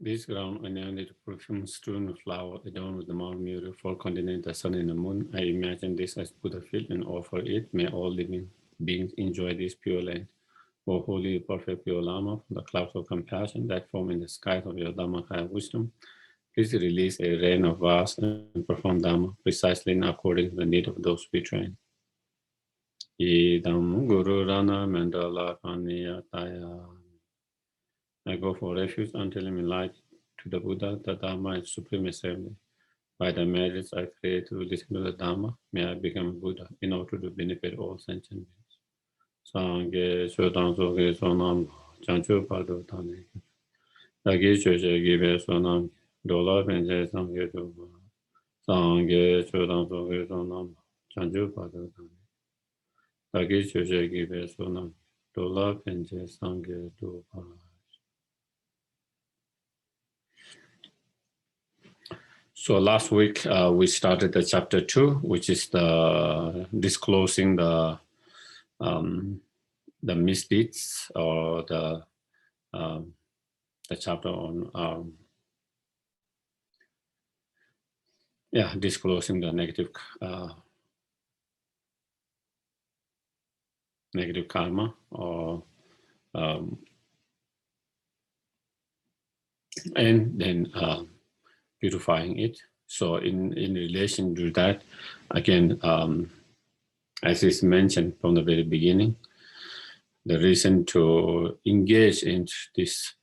This ground anointed perfume strewn with flower, adorned with the Mount Muru, four continents, the sun and the moon. I imagine this as Buddha field and offer it. May all living beings enjoy this pure land. O holy, perfect, pure Lama, from the clouds of compassion that form in the skies of your Dhammakaya wisdom, please release a rain of vast and profound Dhamma, precisely in according to the need of those we train. Idam Guru Rana Mandala Kaniyataya. I go for refuge until I'm enlightened to the Buddha, the Dhamma, and Supreme Assembly. By the merits I create to listen to the Dhamma, may I become a Buddha in order to benefit all sentient beings. Sangye Shodang Soge Sonam Chanchu Padu Tani. Dagi Choche Gibe Sonam Dola Penche Sangye Tuba. Sangye Shodang Soge Sonam Chanchu Padu Tani. Dagi Choche Gibe Sonam Dola Penche Sangye Tuba. So last week we started the chapter 2, which is the disclosing the misdeeds, or the chapter on disclosing the negative karma, or and then purifying it. So in relation to that, again, as is mentioned from the very beginning, the reason to engage in this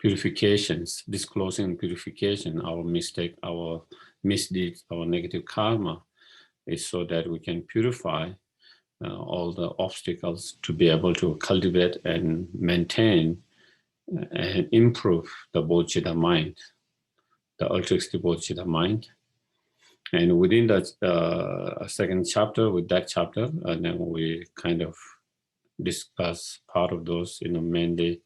purifications, disclosing purification, our mistake, our misdeeds, our negative karma, is so that we can purify all the obstacles to be able to cultivate and maintain and improve the Bodhisattva mind, the altruistic Bodhisattva mind. And within that second chapter, with that chapter, and then we kind of discuss part of those, mainly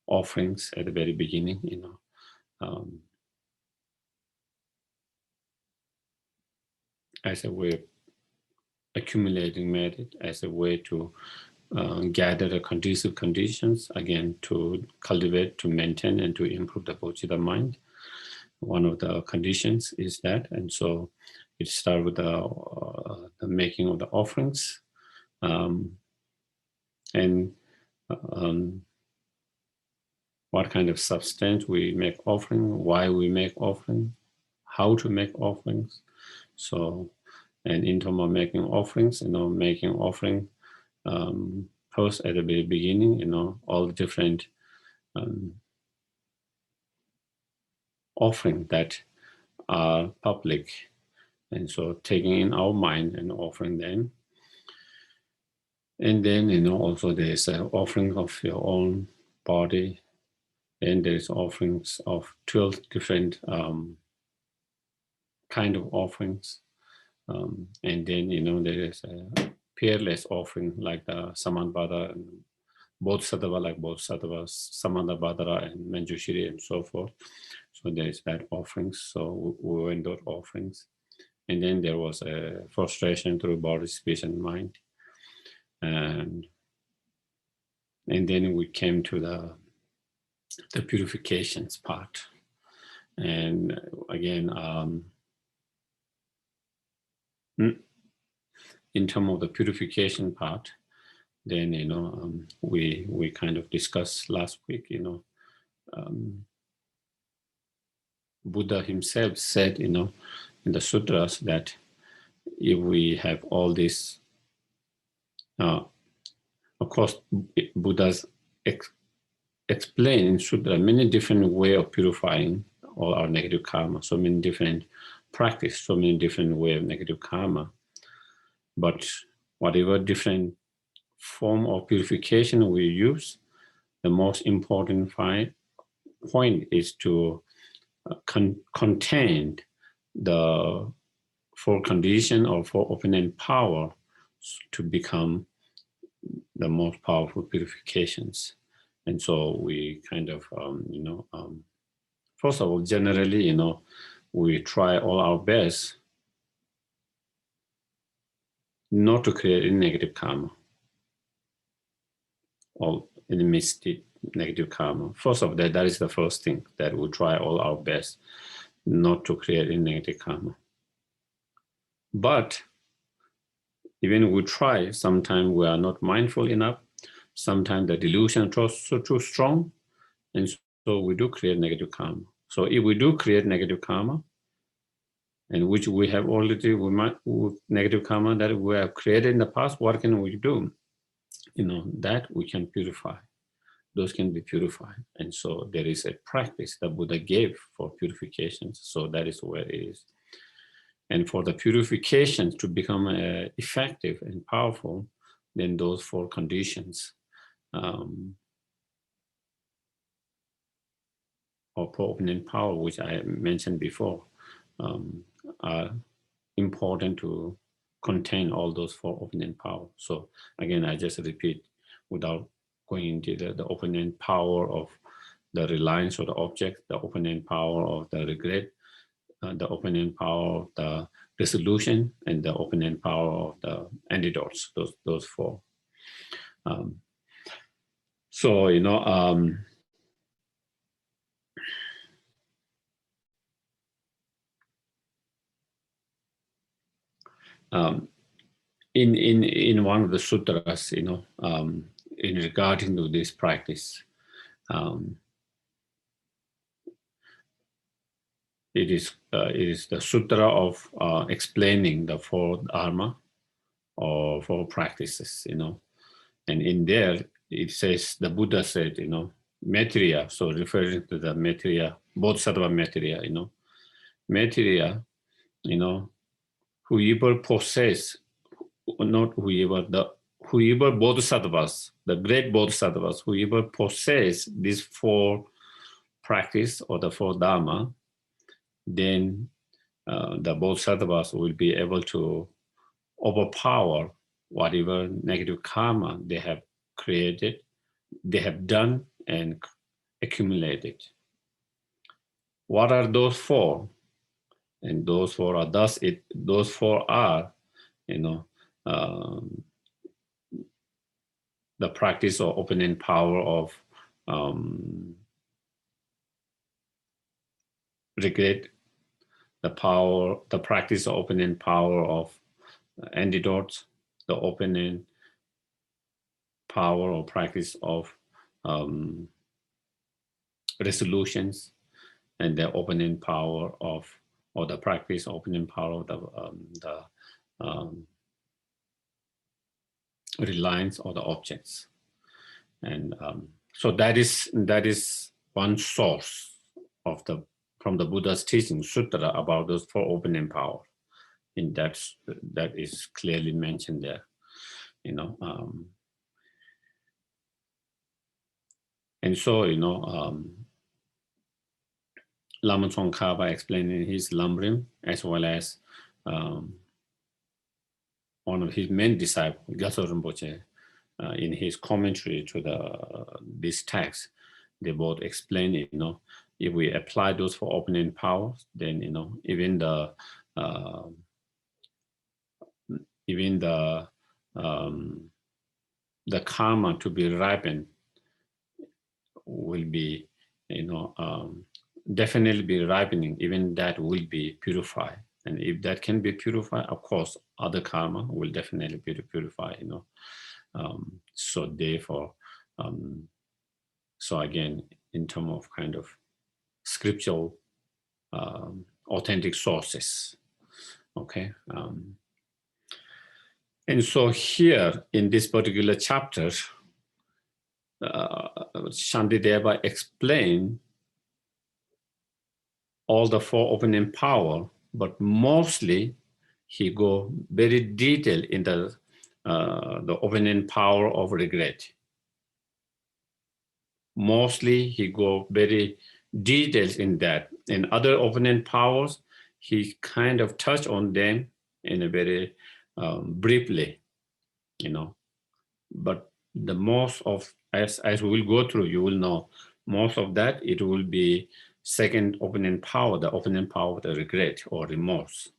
offerings at the very beginning, as a way of accumulating merit, as a way to gather the conducive conditions, again, to cultivate, to maintain, and to improve the Bodhisattva mind. One of the conditions is that, and so it starts with the making of the offerings, and what kind of substance we make offering, why we make offering, how to make offerings. So, and in terms of making offerings, making offering first at the very beginning, all the different offerings that are public, and so taking in our mind and offering them. And then, also there's an offering of your own body, and there's offerings of 12 different kind of offerings. And then, there is a peerless offering like the Samanpada and Bodhisattva, like Bodhisattva, Samantabhadra and Manjushri and so forth. So there is that offerings. So we went those offerings. And then there was a frustration through body, speech, and mind. And then we came to the purifications part. And again, in terms of the purification part, then, we kind of discussed last week, Buddha himself said, in the sutras that if we have all this, of course, Buddha's explain in sutra many different ways of purifying all our negative karma, so many different practice, so many different ways of negative karma. But whatever different form of purification we use, the most important point is to contain the four condition or four opponent power to become the most powerful purifications. And so we kind of, first of all, generally, we try all our best not to create any negative karma. all enmity, negative karma. First of that is the first thing, that we try all our best not to create any negative karma. But even we try, sometimes we are not mindful enough. Sometimes the delusion is too strong, and so we do create negative karma. So if we do create negative karma, and which we have already, with negative karma that we have created in the past, what can we do? That we can purify. Those can be purified. And so there is a practice that Buddha gave for purification. So that is where it is. And for the purification to become effective and powerful, then those 4 conditions or proponent power, which I mentioned before, are important to contain all those 4 opponent power. So again, I just repeat without going into the opponent power of the reliance of the object, the opponent power of the regret, the opponent power of the resolution, and the opponent power of the antidotes, those 4. So, in one of the sutras, in regarding to this practice, it is the sutra of explaining the 4 dharma or 4 practices, and in there it says, the Buddha said, Maitreya, so referring to the Maitreya, Bodhisattva Maitreya, Maitreya, whoever possess, not whoever bodhisattvas, the great bodhisattvas, whoever possess these 4 practice or the 4 dharma, then the bodhisattvas will be able to overpower whatever negative karma they have created, they have done and accumulated. What are those 4? And those 4 are those 4 are, the practice or opponent power of regret, the practice of opponent power of antidotes, the opponent power or practice of resolutions, and the opponent power of, or the practice opponent power of the reliance or the objects. And so that is one source of from the Buddha's teaching, sutra, about those 4 opponent power. And that is clearly mentioned there, and so, Lama Tsongkhapa explained in his Lambrim, as well as one of his main disciples, Gyatso Rinpoche, in his commentary to this text, they both explain it, if we apply those 4 opening powers, then, even the karma to be ripened will be, definitely be ripening, even that will be purified. And if that can be purified, of course, other karma will definitely be purified, so therefore, so again, in terms of kind of scriptural, authentic sources, okay? And so here in this particular chapter, Shantideva explained all the 4 opening power, but mostly he go very detailed in the opening power of regret. Mostly he go very detailed in that. In other opening powers, he kind of touched on them in a very briefly, but the most of, as we will go through, you will know, most of that, it will be second opening power, the opening power of the regret or remorse,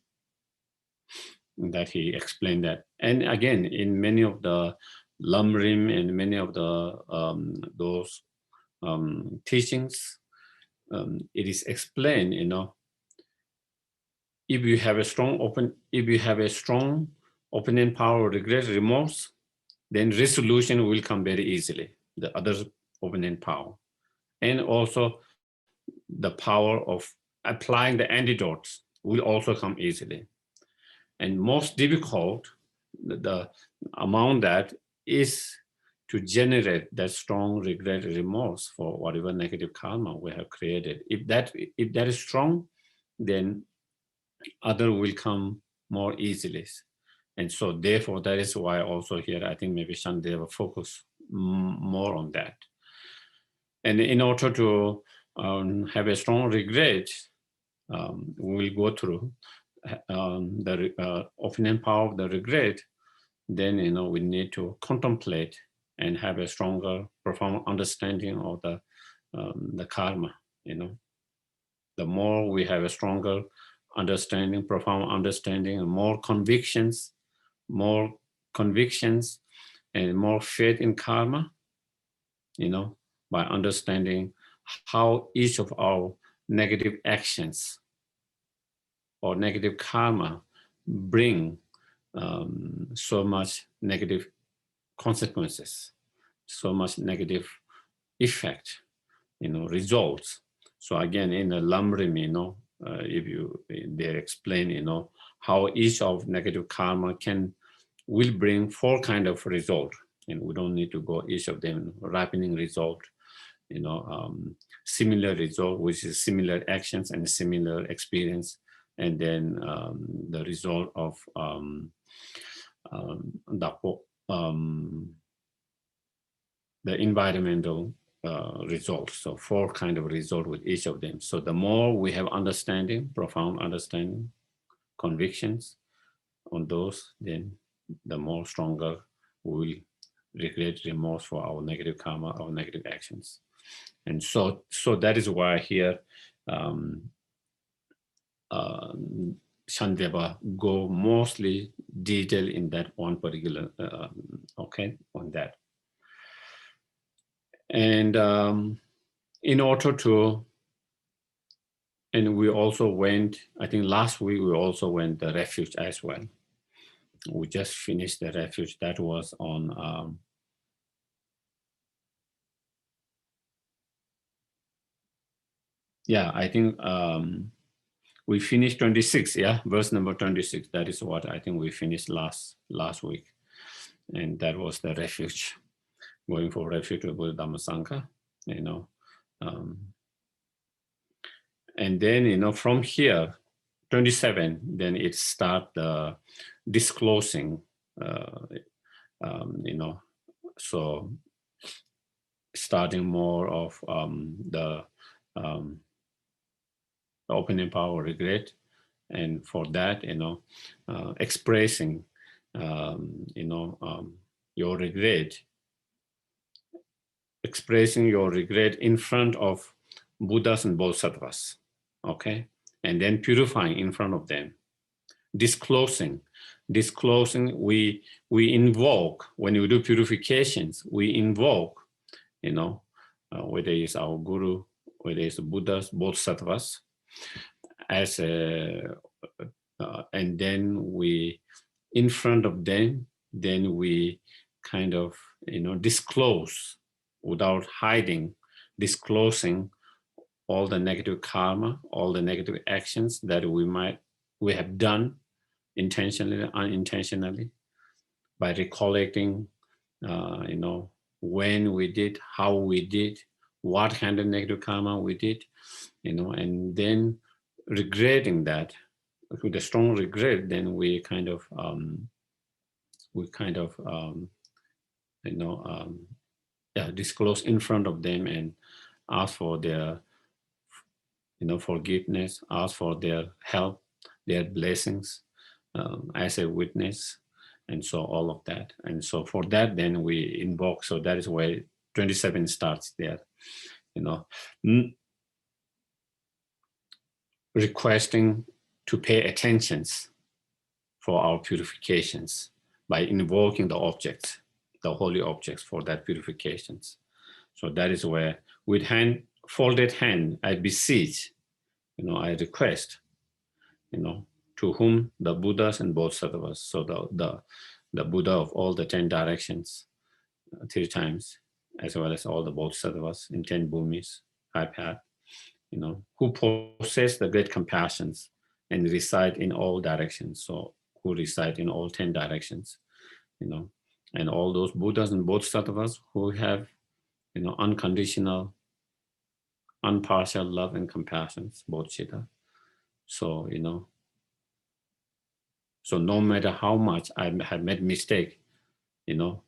that he explained that. And again, in many of the Lamrim and many of the those teachings, it is explained, if you have a strong opinion, power, regret, remorse, then resolution will come very easily. The other opinion power, and also the power of applying the antidotes will also come easily. And most difficult, the among that is to generate that strong regret, remorse for whatever negative karma we have created. If that is strong, then other will come more easily. And so therefore, that is why also here, I think maybe Shantideva focus more on that. And in order to have a strong regret, we will go through the opinion power of the regret. Then, we need to contemplate and have a stronger, profound understanding of the karma. The more we have a stronger understanding, profound understanding, and more convictions, and more faith in karma, by understanding how each of our negative actions or negative karma bring so much negative consequences, so much negative effect, results. So again, in the Lamrim, they explain, how each of negative karma will bring 4 kind of result, and we don't need to go each of them. Ripening result, similar result, which is similar actions and similar experience, and then the result of the environmental results. So 4 kind of result with each of them. So the more we have understanding, profound understanding, convictions on those, then the more stronger we will regret, remorse for our negative karma, our negative actions. And so that is why here Shantideva go mostly detail in that one particular, on that. And in order to, and we also went, I think last week we also went the refuge as well. We just finished the refuge. That was on, I think we finished 26, verse number 26. That is what I think we finished last week. And that was the refuge, going for refuge to Buddha Dhamma Sangha, and then, from here, 27, then it start the disclosing, so starting more of the opening power regret, and for that, expressing, your regret, expressing your regret in front of Buddhas and Bodhisattvas, okay? And then purifying in front of them. Disclosing, we invoke, when we do purifications, we invoke, whether it's our Guru, whether it's the Buddhas, Bodhisattvas, as and then we, in front of them, then we kind of, disclose without hiding, disclosing all the negative karma, all the negative actions that we have done intentionally, unintentionally, by recollecting, when we did, how we did, what kind of negative karma we did, and then regretting that with a strong regret. Then we kind of, disclose in front of them and ask for their, forgiveness, ask for their help, their blessings, as a witness, and so all of that. And so for that, then we invoke. So that is where 27 starts there, requesting to pay attentions for our purifications by invoking the objects, the holy objects for that purifications. So that is where, with hand, folded hand, I beseech, I request, to whom the Buddhas and Bodhisattvas, so the Buddha of all the 10 directions, 3 times, as well as all the Bodhisattvas in 10 bhumis, 5 paths, who possess the great compassions and reside in all directions. So who reside in all 10 directions, and all those Buddhas and Bodhisattvas who have, unconditional, unpartial love and compassion, bodhicitta. So, so no matter how much I have made mistake, you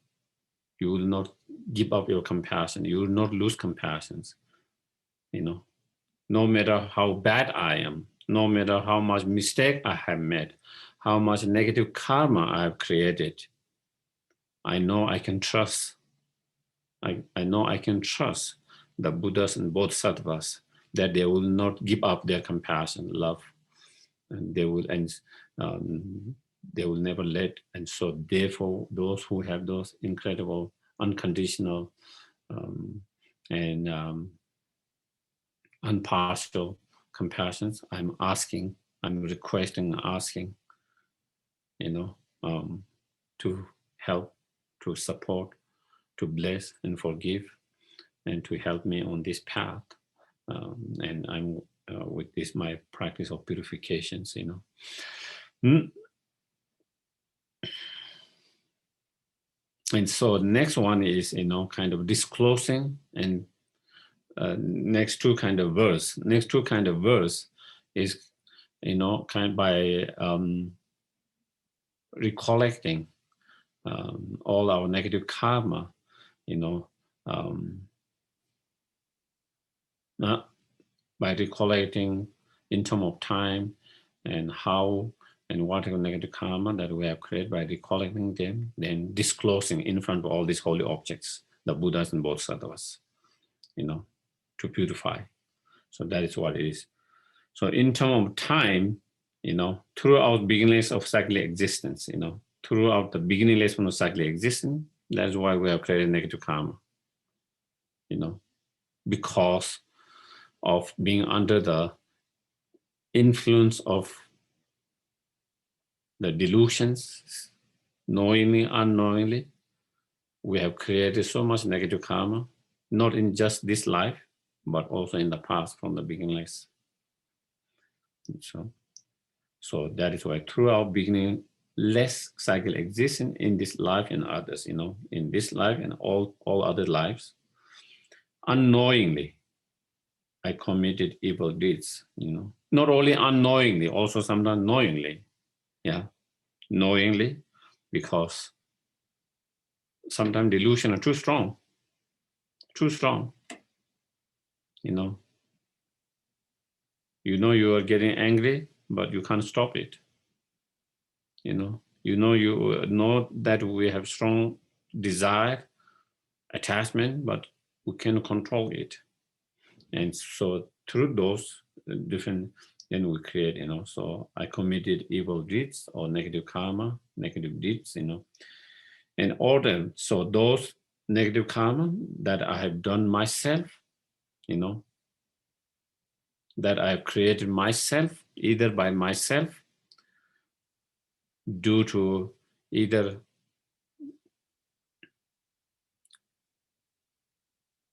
will not give up your compassion. You will not lose compassion, no matter how bad I am, no matter how much mistake I have made, how much negative karma I have created, I know I can trust. I know I can trust the Buddhas and Bodhisattvas that they will not give up their compassion, love, and they will never let. And so therefore, those who have those incredible, unconditional, and unpartial compassions, I'm requesting, asking, to help, to support, to bless and forgive, and to help me on this path. And I'm with this, my practice of purifications, And so the next one is, kind of disclosing, and next two kind of verse. Next two kind of verse is, kind by recollecting all our negative karma, by recollecting in terms of time and how and what are the negative karma that we have created, by recollecting them, then disclosing in front of all these holy objects, the Buddhas and Bodhisattvas, to purify. So that is what it is. So in terms of time, throughout beginningless of cyclic existence, throughout the beginningless of cyclic existence, that's why we have created negative karma, because of being under the influence of the delusions, knowingly, unknowingly, we have created so much negative karma, not in just this life, but also in the past from the beginningless. So that is why throughout beginningless cycle existing in this life and others, in this life and all other lives, unknowingly, I committed evil deeds, not only unknowingly, also sometimes knowingly. Yeah, knowingly, because sometimes delusion are too strong. You are getting angry, but you can't stop it. You know that we have strong desire, attachment, but we can control it. And so through those different, then we create, so I committed evil deeds or negative karma, negative deeds, in order, so those negative karma that I have done myself, that I have created myself, either by myself, due to either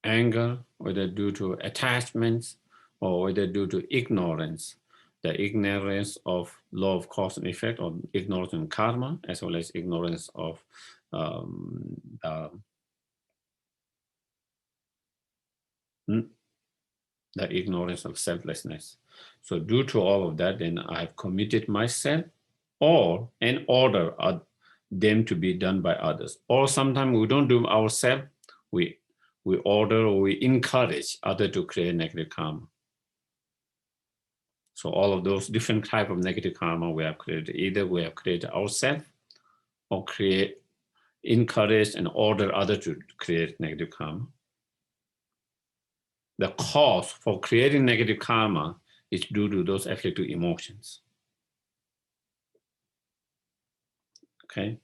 anger, whether due to attachments, or whether due to ignorance, the ignorance of law of cause and effect, or ignorance in karma, as well as ignorance of the ignorance of selflessness. So due to all of that, then I have committed myself, or in order them to be done by others. Or sometimes we don't do ourselves, we order or we encourage others to create negative karma. So all of those different type of negative karma we have created, either we have created ourselves or encourage and order others to create negative karma. The cause for creating negative karma is due to those afflictive emotions. Okay.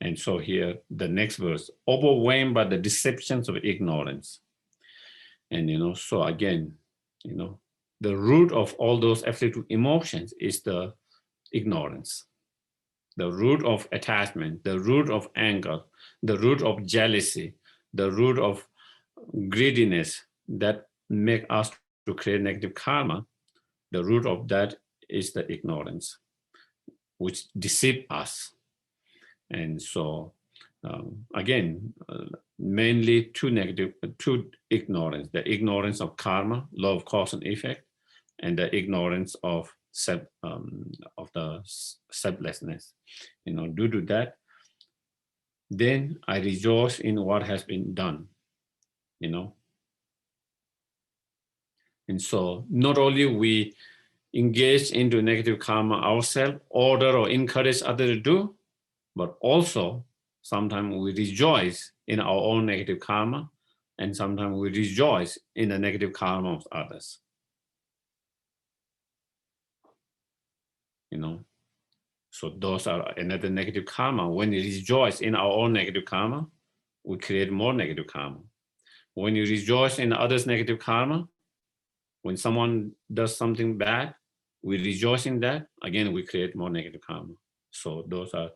And so here, the next verse, overwhelmed by the deceptions of ignorance. And, so again, the root of all those afflictive emotions is the ignorance, the root of attachment, the root of anger, the root of jealousy, the root of greediness that make us to create negative karma. The root of that is the ignorance, which deceive us. And so, again, mainly two ignorance: the ignorance of karma, law of cause and effect, and the ignorance of the selflessness. Due to that, then I rejoice in what has been done. And so, not only we engage into negative karma ourselves, order or encourage others to do, but also sometimes we rejoice in our own negative karma, and sometimes we rejoice in the negative karma of others. So those are another negative karma. When we rejoice in our own negative karma, we create more negative karma. When you rejoice in others' negative karma, when someone does something bad, we rejoice in that, again, we create more negative karma. So those are,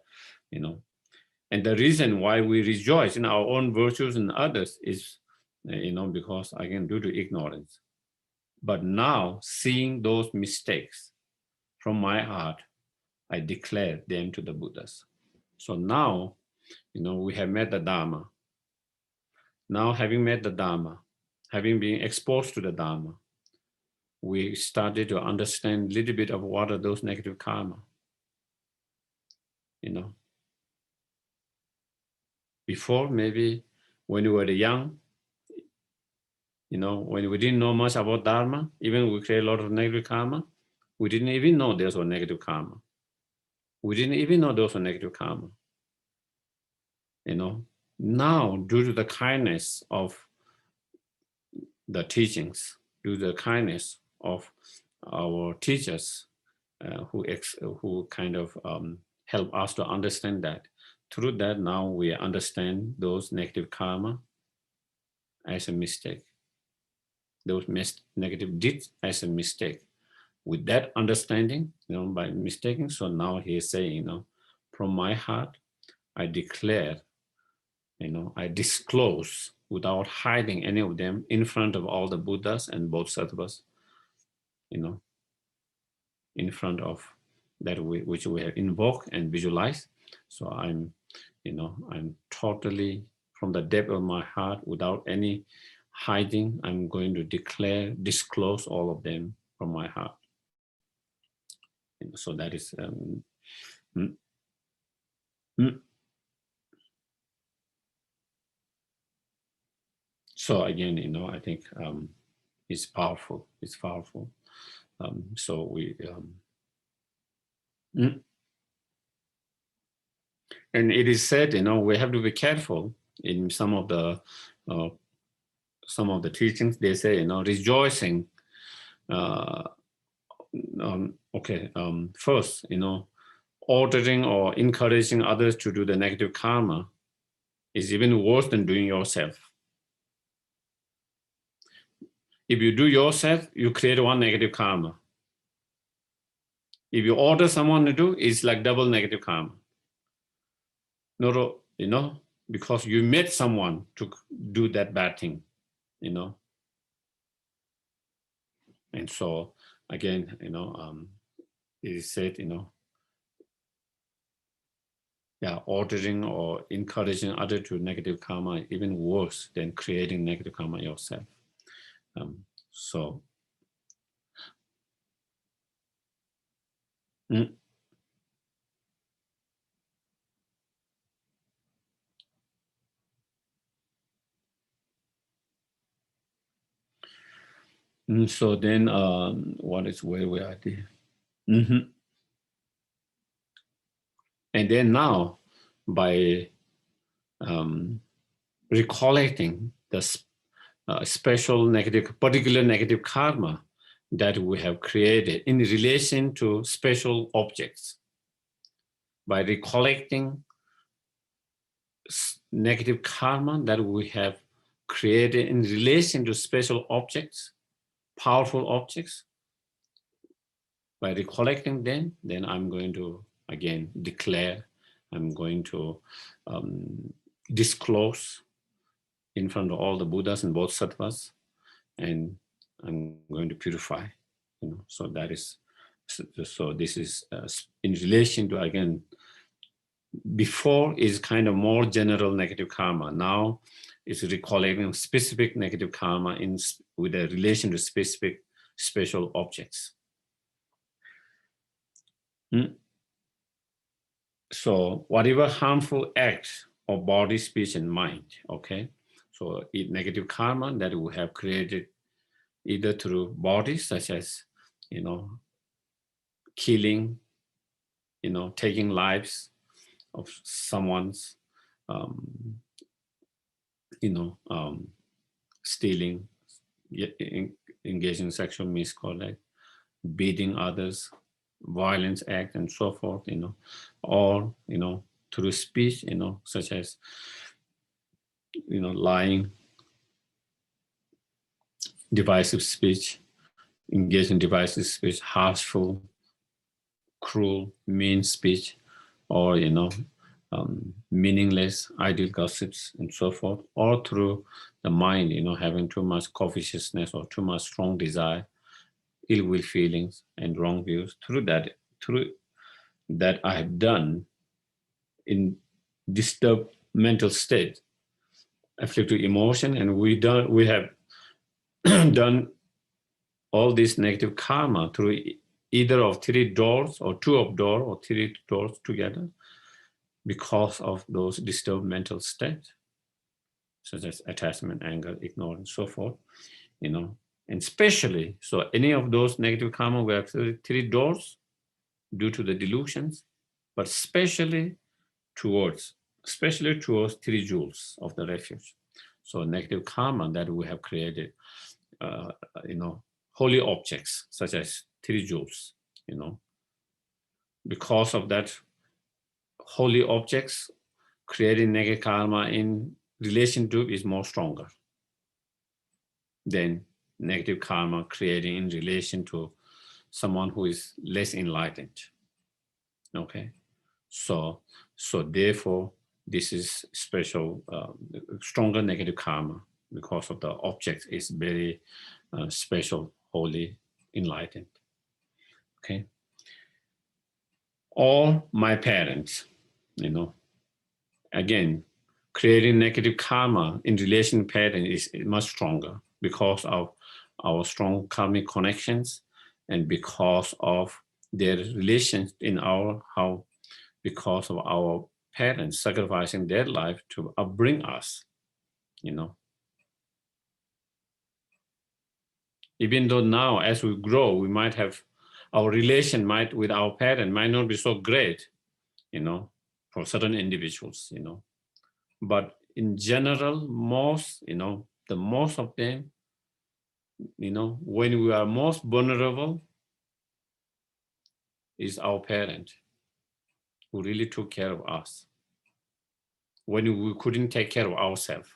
and the reason why we rejoice in our own virtues and others is, because, again, due to ignorance. But now, seeing those mistakes from my heart, I declare them to the Buddhas. So now, we have met the Dharma. Now, having met the Dharma, having been exposed to the Dharma, we started to understand a little bit of what are those negative karma. Before, maybe when we were young, when we didn't know much about Dharma, even we create a lot of negative karma, we didn't even know those were negative karma. We didn't even know those were negative karma. Now, due to the kindness of the teachings, due to the kindness of our teachers who kind of help us to understand that, through that now we understand those negative karma as a mistake. Those negative deeds as a mistake. With that understanding, by mistaking, so now he is saying, from my heart, I declare, I disclose without hiding any of them in front of all the Buddhas and Bodhisattvas, in front of that which we have invoked and visualized. So I'm totally, from the depth of my heart, without any hiding, I'm going to disclose all of them from my heart. So that is so again, I think it's powerful. It's powerful. So we and it is said, we have to be careful in some of the teachings. They say, rejoicing. First, ordering or encouraging others to do the negative karma is even worse than doing yourself. If you do yourself, you create one negative karma. If you order someone to do, it's like double negative karma. No, because you made someone to do that bad thing, And so again, it is said, ordering or encouraging others to negative karma even worse than creating negative karma yourself. So so then what is where we are there? And then now, by recollecting the particular negative karma that we have created in relation to special objects, by recollecting negative karma that we have created in relation to special objects, powerful objects. By recollecting them, then I'm going to again declare, I'm going to disclose in front of all the Buddhas and Bodhisattvas, and I'm going to purify. So that is, so this is in relation to, again, before is kind of more general negative karma. Now it's recollecting specific negative karma with a relation to specific special objects. So whatever harmful act of body, speech, and mind, okay? So negative karma that we have created either through bodies, such as, killing, taking lives of someone's, stealing, engaging in sexual misconduct, beating others, violence act, and so forth, or, through speech, such as, lying, divisive speech, engage in divisive speech, harshful, cruel, mean speech, or, meaningless, idle gossips, and so forth, or through the mind, having too much covetousness or too much strong desire, ill will feelings, and wrong views. Through that I have done in disturbed mental state, afflicted emotion, and we have done all this negative karma through either of three doors or two of door or three doors together because of those disturbed mental states, such as attachment, anger, ignorance, so forth, and especially, so any of those negative karma, we have three doors due to the delusions, but especially towards three jewels of the refuge. So negative karma that we have created, holy objects such as three jewels, because of that holy objects, creating negative karma in relation to is more stronger than negative karma creating in relation to someone who is less enlightened. Okay, so therefore this is special, stronger negative karma because of the object is very special, holy, enlightened. Okay, all my parents, again, creating negative karma in relation to parents is much stronger because of our strong karmic connections and because of their relations because of our parents sacrificing their life to upbring us, Even though now as we grow, we might have, our relation with our parent might not be so great, for certain individuals, But in general, most, the most of them, when we are most vulnerable is our parent who really took care of us. When we couldn't take care of ourselves,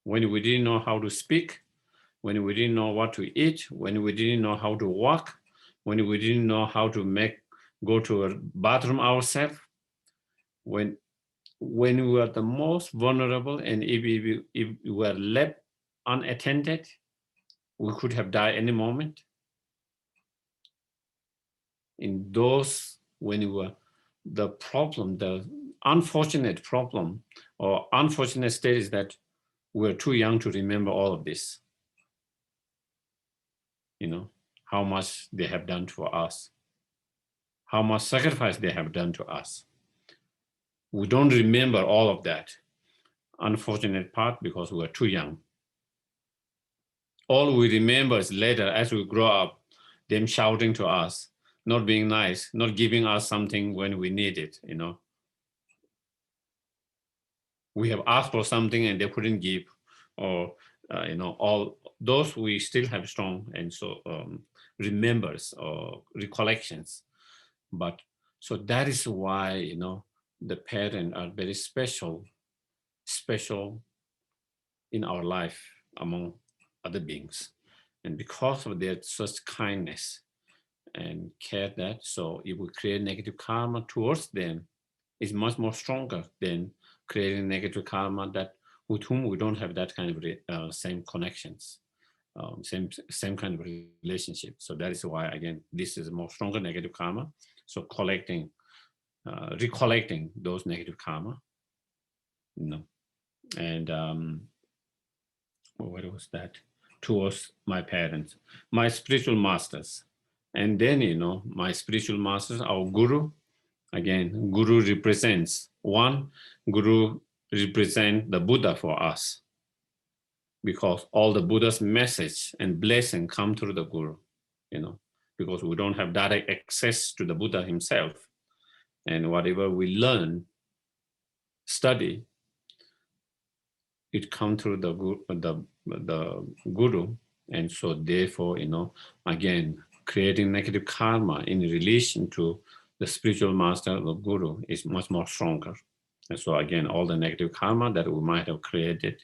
when we didn't know how to speak, when we didn't know what to eat, when we didn't know how to walk, when we didn't know how to go to a bathroom ourselves, when we were the most vulnerable, and if we were left unattended, we could have died any moment. In those, when we were the unfortunate problem or unfortunate state is that we're too young to remember all of this. How much they have done for us, how much sacrifice they have done to us. We don't remember all of that unfortunate part because we are too young. All we remember is later as we grow up, them shouting to us, not being nice, not giving us something when we need it, We have asked for something and they couldn't give, or, all those we still have strong and so remembers or recollections. But so that is why, the parents are very special special in our life among other beings. And because of their such kindness and care, that so if we create negative karma towards them, it's much more stronger than creating negative karma that with whom we don't have that kind of same connections, same kind of relationship. So that is why, again, this is a more stronger negative karma. So recollecting those negative karma, and what was that? Towards my parents, my spiritual masters, and then my spiritual masters, our guru. Again, guru represents one. Guru represents the Buddha for us, because all the Buddha's message and blessing come through the guru, because we don't have direct access to the Buddha himself. And whatever we learn, study, it comes through the guru. And so therefore, again, creating negative karma in relation to the spiritual master, the guru, is much more stronger. And so again, all the negative karma that we might have created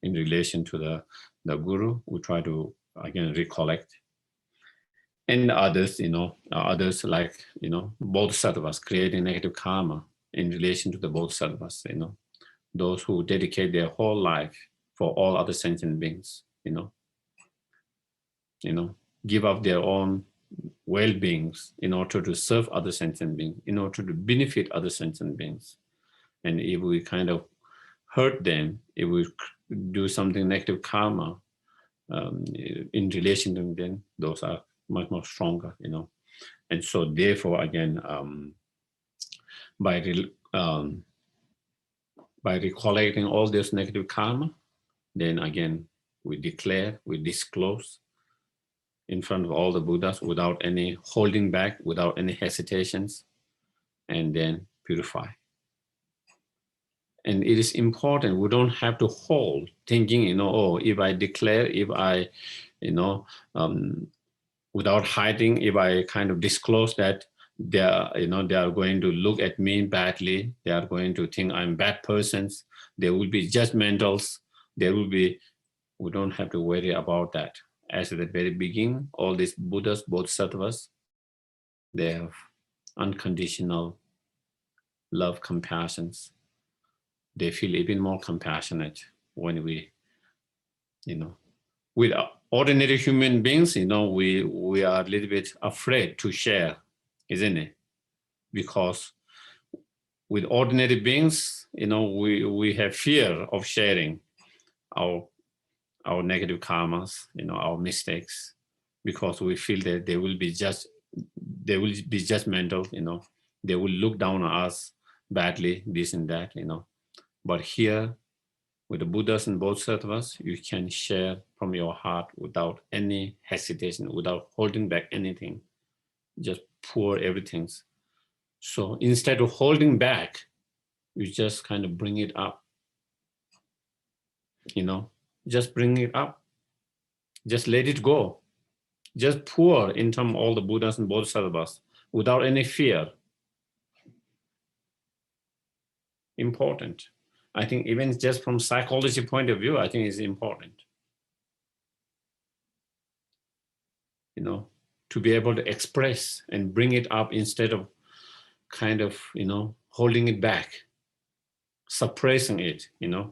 in relation to the guru, we try to, again, recollect. And others, others like, bodhisattvas, creating negative karma in relation to the bodhisattvas, those who dedicate their whole life for all other sentient beings, give up their own well-beings in order to serve other sentient beings, in order to benefit other sentient beings. And if we kind of hurt them, if we do something negative karma in relation to them, those are much more stronger, And so therefore, again, by recollecting all this negative karma, then again, we declare, we disclose in front of all the Buddhas without any holding back, without any hesitations, and then purify. And it is important, we don't have to hold thinking, oh, if I declare, if I, without hiding, if I kind of disclose that they are going to look at me badly, they are going to think I'm bad persons, they will be judgmentals, we don't have to worry about that. As at the very beginning, all these Buddhas, Bodhisattvas, they have unconditional love, compassions. They feel even more compassionate when we, with ordinary human beings, we are a little bit afraid to share, isn't it? Because with ordinary beings, we have fear of sharing our negative karmas, our mistakes, because we feel that they will be judgmental, they will look down on us badly, this and that, But here, with the Buddhas and Bodhisattvas, you can share from your heart without any hesitation, without holding back anything, just pour everything. So instead of holding back, you just kind of bring it up, just bring it up, just let it go, just pour into all the Buddhas and Bodhisattvas without any fear. Important. I think even just from psychology point of view, I think it's important, to be able to express and bring it up instead of kind of, holding it back, suppressing it, A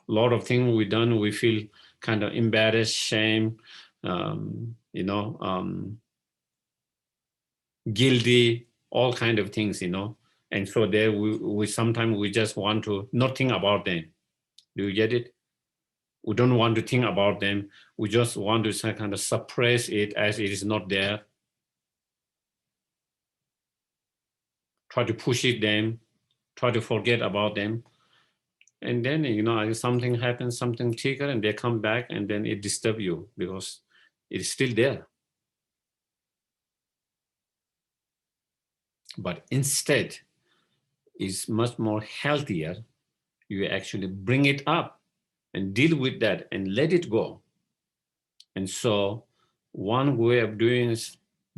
lot of things we've done, we feel kind of embarrassed, shame, guilty, all kind of things, And so there we sometimes we just want to not think about them. Do you get it? We don't want to think about them. We just want to kind of suppress it as it is not there. Try to push it them, try to forget about them. And then, something happens, something trigger, and they come back, and then it disturbs you because it's still there. But instead, it's much more healthier. You actually bring it up and deal with that and let it go. And so one way of doing is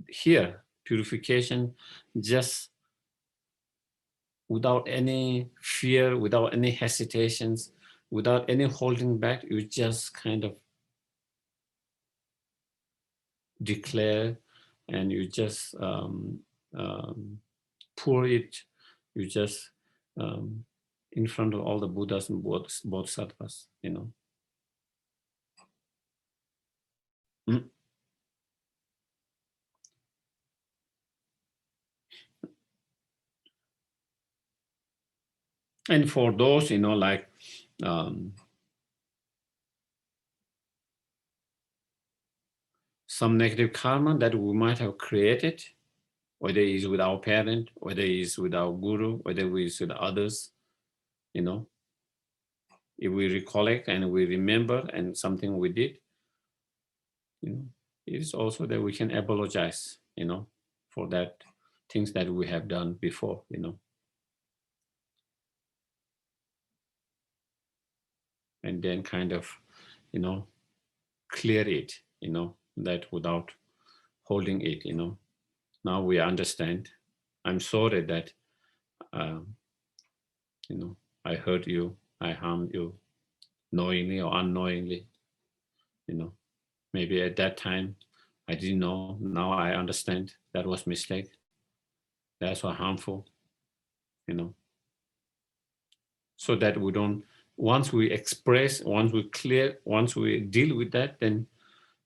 here, purification, just without any fear, without any hesitations, without any holding back. You just kind of declare, and you just pour it, you just in front of all the Buddhas and Bodhisattvas, you know. Mm. And for those, you know, like some negative karma that we might have created, whether it's with our parent, whether it's with our guru, whether it's with others, you know, if we recollect and we remember and something we did, you know, it is also that we can apologize, you know, for that things that we have done before, you know. And then kind of, you know, clear it, you know, that without holding it, you know. Now we understand. I'm sorry that, you know, I hurt you, I harmed you, knowingly or unknowingly, you know. Maybe at that time I didn't know. Now I understand that was mistake. That's what harmful, you know. So that we don't. Once we express, once we clear, once we deal with that, then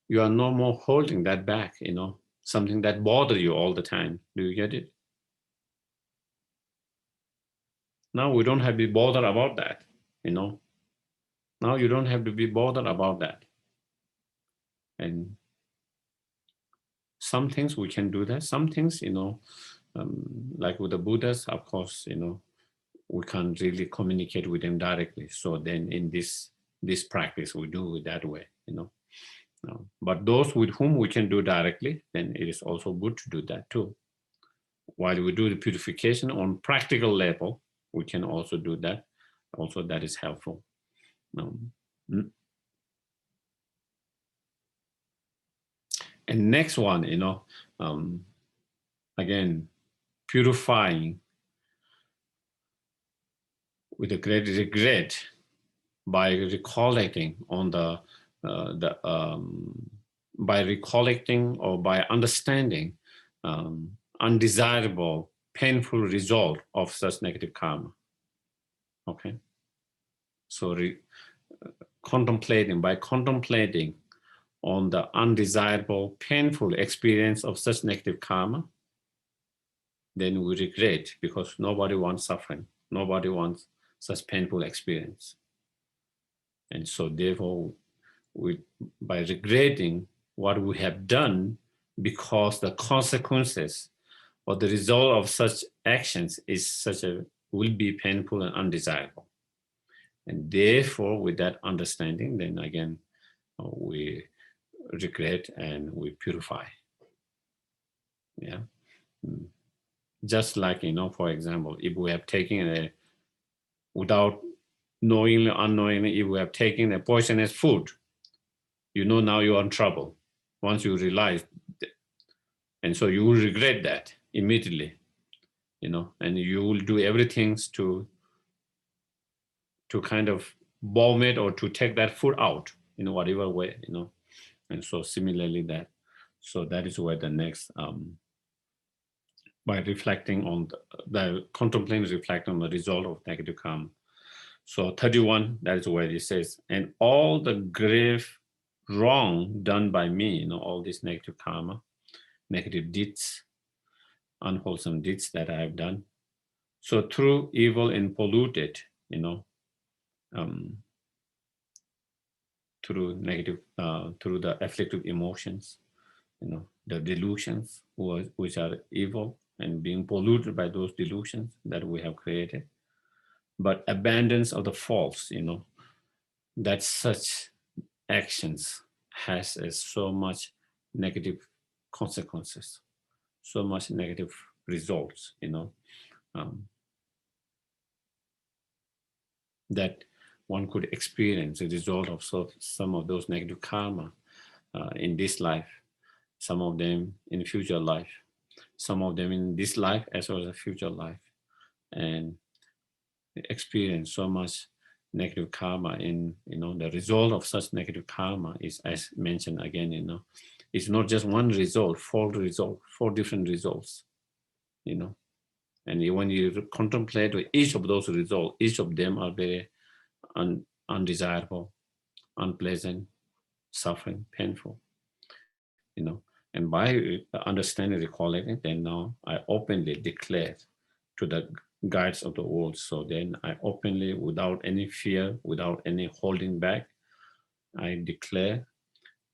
you are no more holding that back, you know, something that bothers you all the time. Do you get it? Now we don't have to be bothered about that, you know. Now you don't have to be bothered about that. And some things we can do that. Some things, you know, like with the Buddhas, of course, you know, we can't really communicate with them directly. So then in this practice, we do it that way, you know. But those with whom we can do directly, then it is also good to do that too. While we do the purification on practical level, we can also do that. Also, that is helpful. And next one, you know, again, purifying with a great regret by recollecting on by recollecting or by understanding undesirable, painful result of such negative karma. Okay, so contemplating on the undesirable, painful experience of such negative karma, then we regret, because nobody wants suffering. Nobody wants such painful experience. And so therefore, by regretting what we have done, because the consequences or the result of such actions will be painful and undesirable. And therefore, with that understanding, then again, we regret and we purify. Yeah. Just like, you know, for example, if we have taken without knowingly, unknowingly, if we have taken a poisonous food, you know, now you are in trouble once you realize that. And so you will regret that immediately, you know, and you will do everything to kind of bomb it or to take that food out in whatever way, you know. And so similarly so that is where the next, by reflecting on the contemplating, reflecting on the result of negative karma. So 31, that is where it says, and all the grave wrong done by me, you know, all this negative karma, negative deeds, unwholesome deeds that I have done. So through evil and polluted, you know, through negative, through the afflictive emotions, you know, the delusions, which are evil and being polluted by those delusions that we have created, but abundance of the false, you know, that such actions has so much negative consequences, so much negative results, you know, that one could experience as a result of some of those negative karma in this life, some of them in future life, some of them in this life as well as a future life. and experience so much negative karma. In the result of such negative karma is, as mentioned again, it's not just one result, four different results, and when you contemplate each of those results, each of them are very undesirable, unpleasant, suffering, painful, and by understanding, recollecting, then now I openly declare to the guides of the world. So then I openly, without any fear, without any holding back, I declare,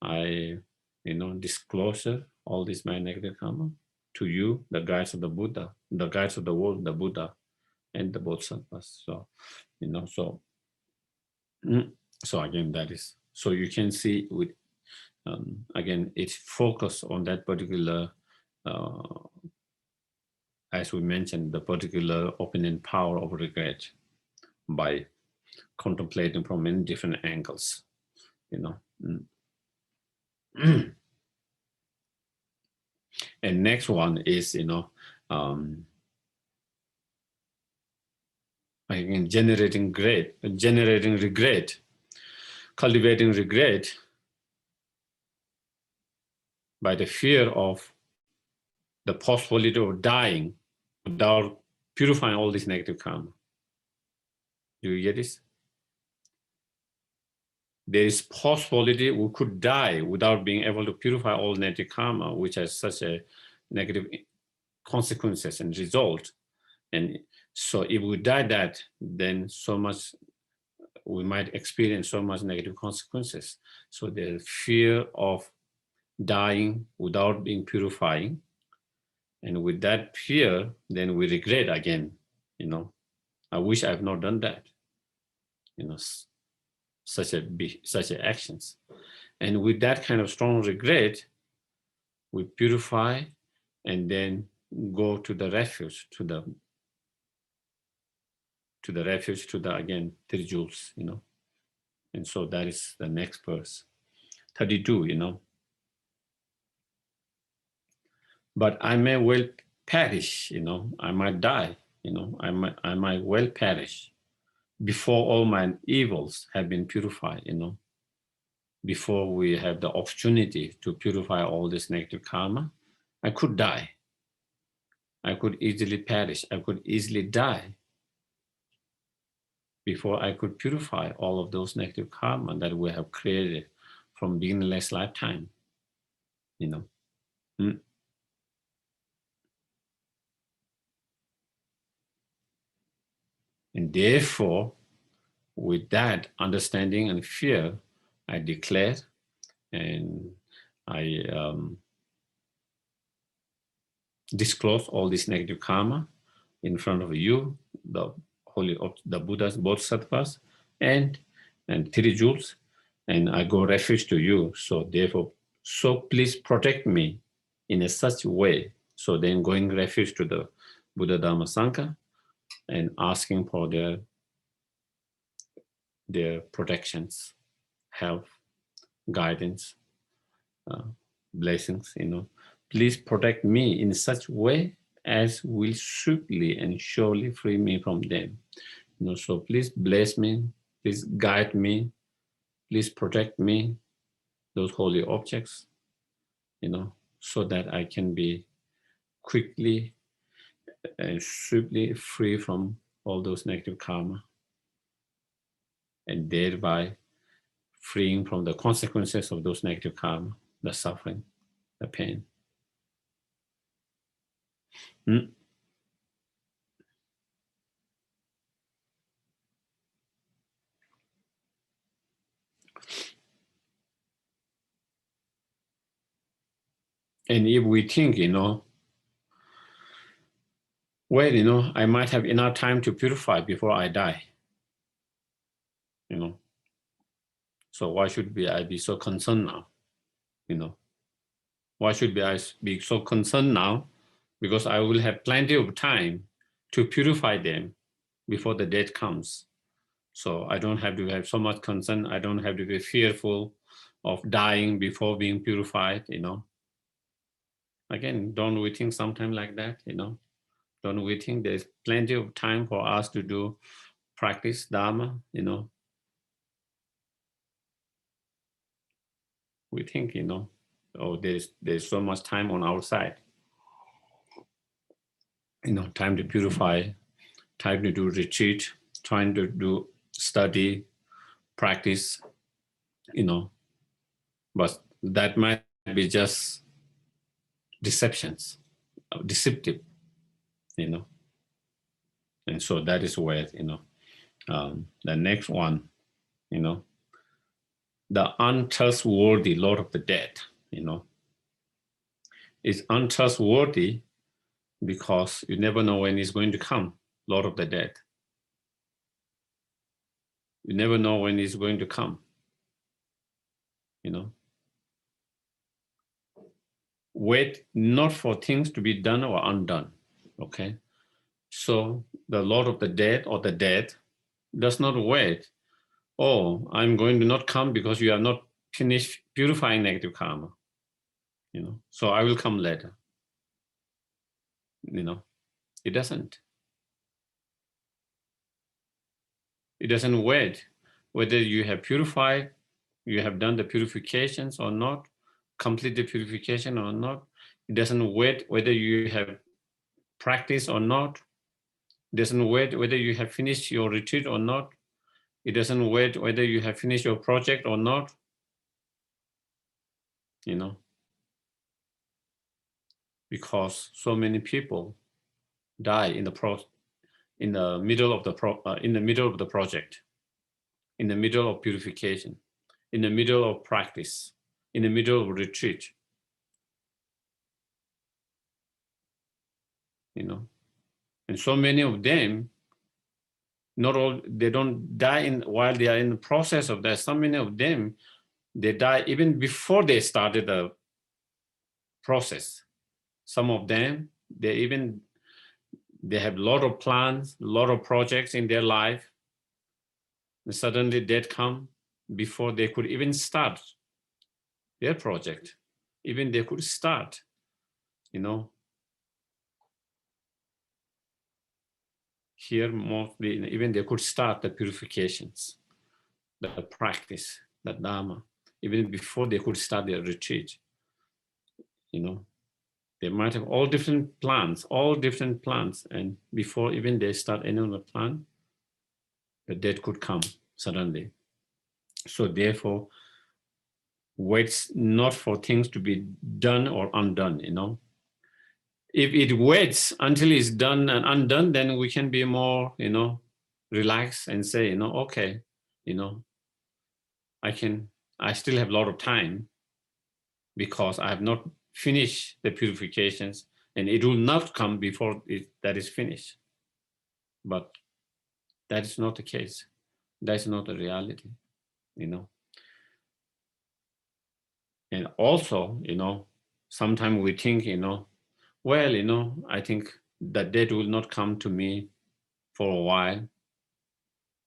I disclosure all this my negative karma to you, the guides of the Buddha, the guides of the world, the Buddha and the Bodhisattvas. So so so again, that is, so you can see with again, it's focused on that particular, as we mentioned, the particular opening power of regret by contemplating from many different angles, And next one is, again, generating regret, cultivating regret by the fear of the possibility of dying without purifying all this negative karma. Do you get this? There is possibility we could die without being able to purify all negative karma, which has such a negative consequences and result. And so if we die that, then so much, we might experience so much negative consequences. So the fear of dying without being purifying. And with that fear, then we regret again, I wish I've not done that, such actions. And with that kind of strong regret, we purify and then go to the refuge, to the again, 3 jewels, And so that is the next verse, 32, But I may well perish, I might die, I might well perish before all my evils have been purified, before we have the opportunity to purify all this negative karma. I could die. I could easily perish. I could easily die before I could purify all of those negative karma that we have created from beginningless lifetime, And therefore, with that understanding and fear, I declare and I disclose all this negative karma in front of you, the Buddhas, Bodhisattvas, and 3 jewels, and I go refuge to you. So therefore, so please protect me in a such way. So then going refuge to the Buddha, Dharma, Sangha, and asking for their protections, help, guidance, blessings, Please protect me in such way as will swiftly and surely free me from them. So please bless me, please guide me, please protect me, those holy objects, so that I can be quickly and swiftly free from all those negative karma, and thereby freeing from the consequences of those negative karma, the suffering, the pain. And if we think, well, I might have enough time to purify before I die, So why should I be so concerned now, Why should I be so concerned now? Because I will have plenty of time to purify them before the death comes. So I don't have to have so much concern. I don't have to be fearful of dying before being purified, Again, don't we think sometimes like that, Don't we think there's plenty of time for us to do practice Dharma, you know? We think, you know, oh, there's so much time on our side. You know, time to purify, time to do retreat, trying to do study, practice, you know, but that might be just deceptions, deceptive, you know. And so that is where, you know, the next one, you know, the untrustworthy Lord of the Dead, you know, is untrustworthy because you never know when he's going to come, Lord of the Dead. You never know when he's going to come, you know. Wait not for things to be done or undone, okay? So the Lord of the Dead or the dead does not wait. Oh, I'm going to not come because you have not finished purifying negative karma, you know, so I will come later. You know, it doesn't. It doesn't wait whether you have purified, you have done the purifications or not, complete the purification or not. It doesn't wait whether you have practiced or not. It doesn't wait whether you have finished your retreat or not. It doesn't wait whether you have finished your project or not. You know, because so many people die in the middle of the project, in the middle of purification, in the middle of practice, in the middle of retreat. You know, and so many of them, not all, they don't die while they are in the process of that. So many of them, they die even before they started the process. Some of them, they have a lot of plans, a lot of projects in their life, and suddenly death come before they could even start their project. Even they could start, you know. Here mostly, even they could start the purifications, the practice, the Dharma, even before they could start their retreat. You know, they might have all different plans, and before even they start any of the plan, the death could come suddenly. So therefore, waits not for things to be done or undone, you know. If it waits until it's done and undone, then we can be more, you know, relaxed and say, you know, okay, you know, I still have a lot of time because I have not finished the purifications, and it will not come before that is finished. But that is not the case. That is not the reality, you know. And also, you know, sometimes we think, you know, well, you know, I think that death will not come to me for a while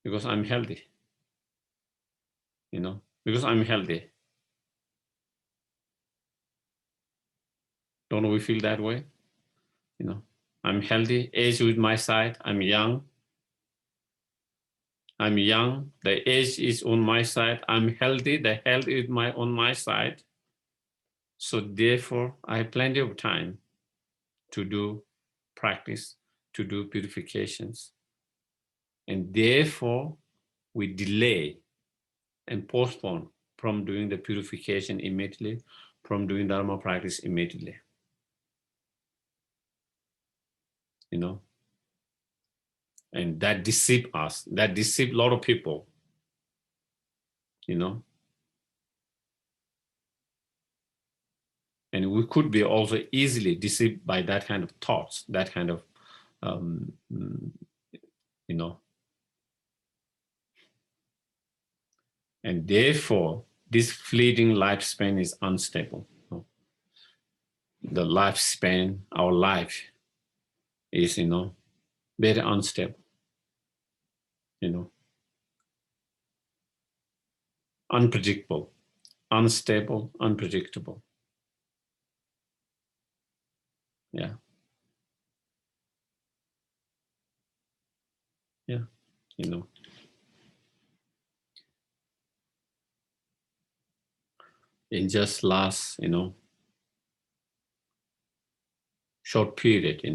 because I'm healthy, you know, because I'm healthy. Don't we feel that way? You know, I'm healthy, age with my side, I'm young, the age is on my side, I'm healthy, the health is on my side. So therefore, I have plenty of time to do practice, to do purifications. And therefore, we delay and postpone from doing the purification immediately, from doing Dharma practice immediately. You know, and that deceive us, that deceive a lot of people, you know. And we could be also easily deceived by that kind of thoughts, that kind of, you know. And therefore, this fleeting lifespan is unstable. You know? The lifespan, our life is, you know, very unstable, you know, unpredictable, unstable, unpredictable. Yeah. Yeah, you know. In just last, short period,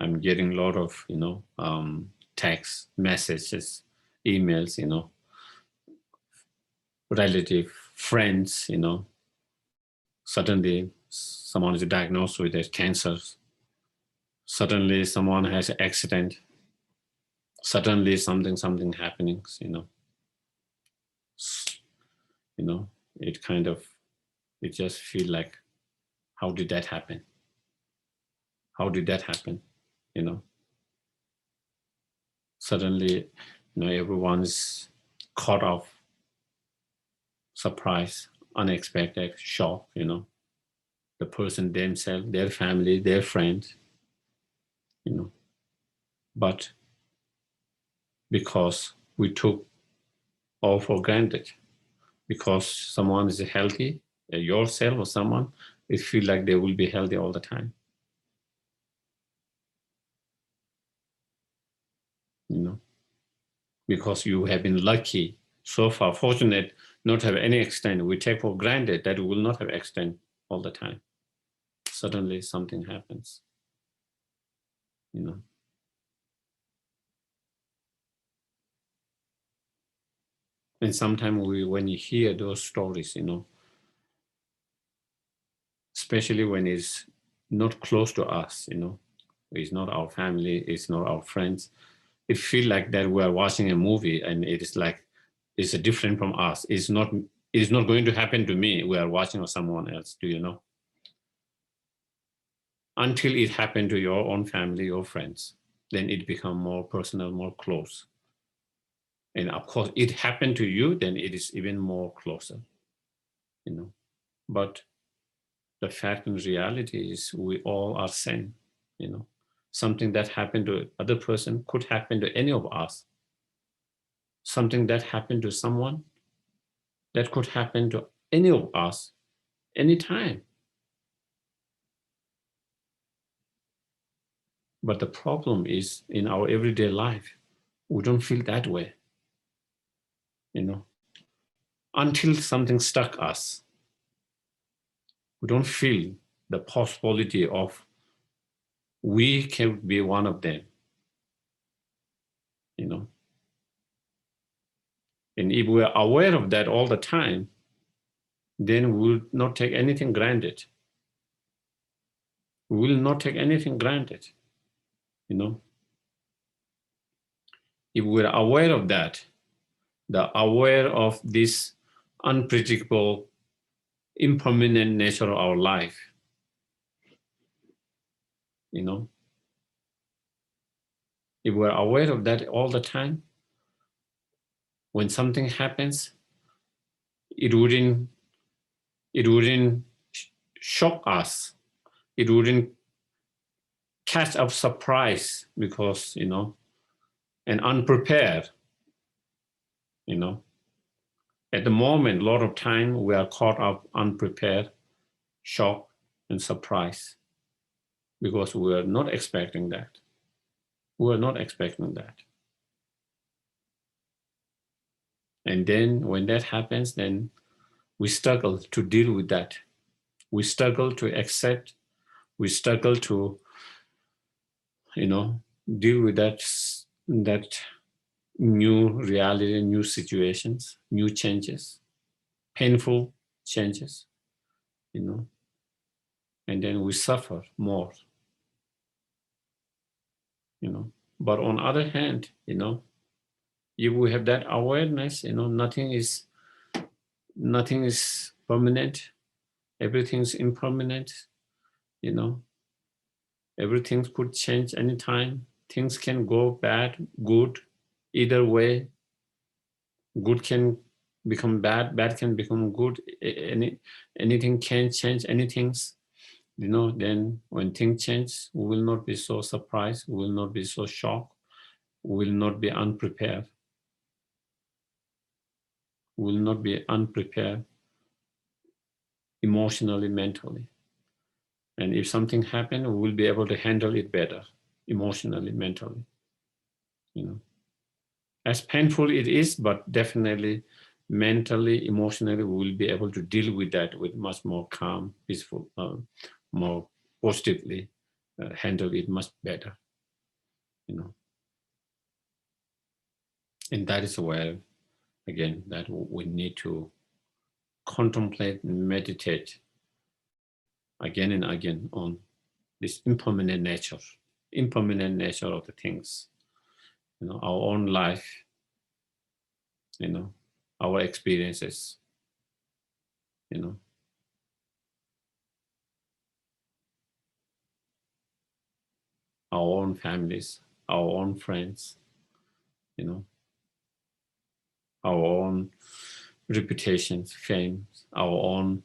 I'm getting a lot of, text messages, emails, relative, friends, suddenly someone is diagnosed with a cancer. Suddenly someone has an accident. Suddenly something happening, you know, it kind of, it just feel like, how did that happen? How did that happen? You know, suddenly, everyone's caught off, surprise, unexpected, shock, the person themselves, their family, their friends, but because we took all for granted, because someone is healthy, yourself or someone, it feel like they will be healthy all the time, because you have been lucky so far, fortunate not have any extent. We take for granted that we will not have extent all the time. Suddenly something happens, you know. And sometimes when you hear those stories, especially when it's not close to us, it's not our family, it's not our friends, it feels like that we're watching a movie and it is like, it's different from us. It's not going to happen to me. We are watching or someone else, do you know? Until it happened to your own family or friends, then it become more personal, more close. And of course, it happened to you, then it is even more closer, But the fact and reality is we all are same, Something that happened to other person could happen to any of us. Something that happened to someone, that could happen to any of us anytime. But the problem is in our everyday life, we don't feel that way, until something struck us. We don't feel the possibility of we can be one of them, And if we're aware of that all the time, then we will not take anything granted. We will not take anything granted, If we're aware of that, aware of this unpredictable, impermanent nature of our life, If we're aware of that all the time, when something happens, it wouldn't shock us. It wouldn't catch up surprise because, and unprepared, At the moment, a lot of time we are caught up unprepared, shock and surprise because we are not expecting that. We are not expecting that. And then when that happens, then we struggle to deal with that. We struggle to accept. We struggle to, deal with that new reality, new situations, new changes, painful changes, and then we suffer more, But on the other hand, if we have that awareness, nothing is permanent, everything's impermanent, everything could change anytime. Things can go bad, good, either way. Good can become bad, bad can become good. Anything can change anything, then when things change, we will not be so surprised, we will not be so shocked, we will not be unprepared. We will not be unprepared emotionally, mentally. And if something happens, we will be able to handle it better, emotionally, mentally. As painful it is, but definitely mentally, emotionally, we will be able to deal with that with much more calm, peaceful, more positively, handle it much better, And that is where, again, that we need to contemplate and meditate again and again on this impermanent nature of the things, our own life, our experiences, our own families, our own friends, our own reputations, fame, our own,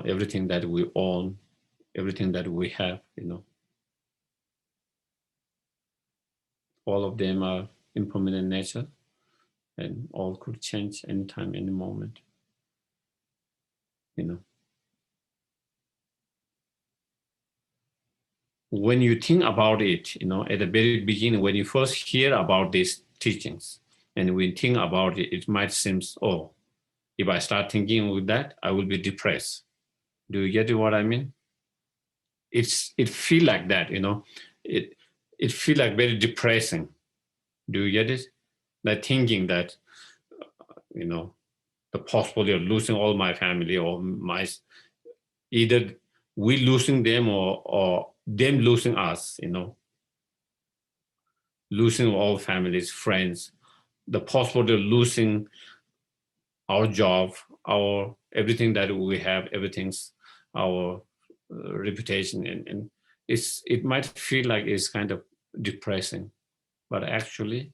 everything that we own, everything that we have, all of them are impermanent nature, and all could change anytime, any moment, When you think about it, at the very beginning, when you first hear about these teachings, and when you think about it, it might seem, oh, if I start thinking with that, I will be depressed. Do you get what I mean? It feel like that, it feel like very depressing. Do you get it? Like thinking that, the possibility of losing all my family, or either we losing them or them losing us, losing all families, friends, the possibility of losing our job, our everything that we have, everything's our reputation, and it might feel like it's kind of depressing, but actually,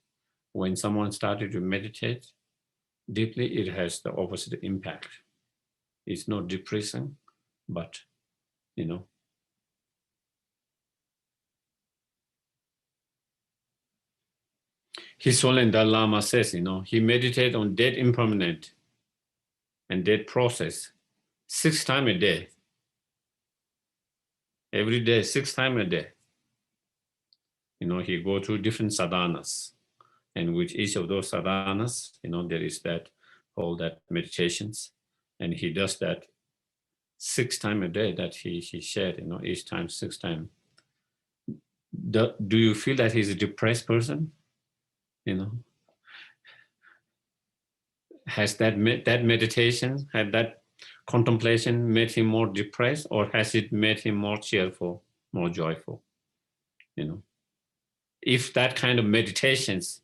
when someone started to meditate deeply, it has the opposite impact. It's not depressing, but His Holiness Dalai Lama says, he meditated on death impermanent and death process 6 times a day. Every day, 6 times a day. He go through different sadhanas. And with each of those sadhanas, there is all that meditations. And he does that 6 times a day that he shared, each time 6 times. Do you feel that he's a depressed person? Has that meditation, had that contemplation made him more depressed, or has it made him more cheerful, more joyful? If that kind of meditations,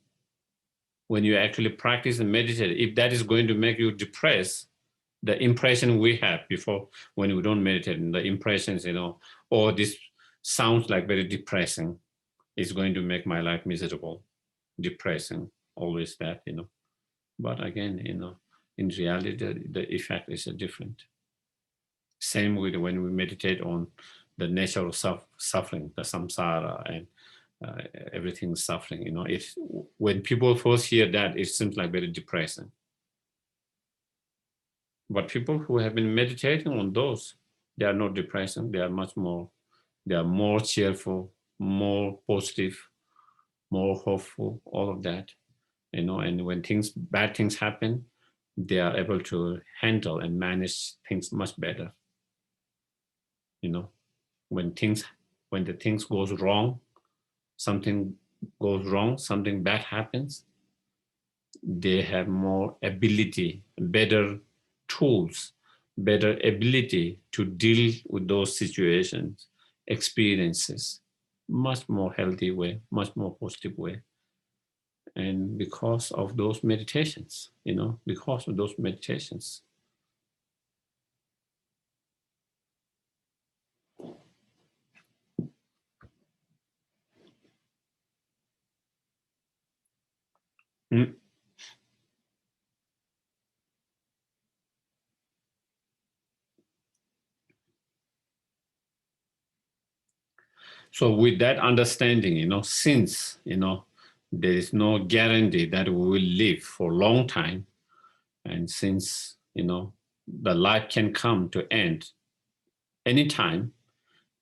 when you actually practice and meditate, if that is going to make you depressed, the impression we have before when we don't meditate, and the impressions, oh, this sounds like very depressing, it's going to make my life miserable, depressing, always that, But again, in reality, the effect is different. Same with when we meditate on the nature of suffering, the samsara, and everything suffering. When people first hear that, it seems like very depressing. But people who have been meditating on those, they are not depressing. They are more cheerful, more positive, more hopeful, all of that. And when bad things happen, they are able to handle and manage things much better. When the things goes wrong, something goes wrong, something bad happens, they have more ability, better tools, better ability to deal with those situations, experiences, much more healthy way, much more positive way. And because of those meditations, because of those meditations. Mm. So with that understanding, since, there is no guarantee that we will live for a long time, and since, the life can come to end anytime,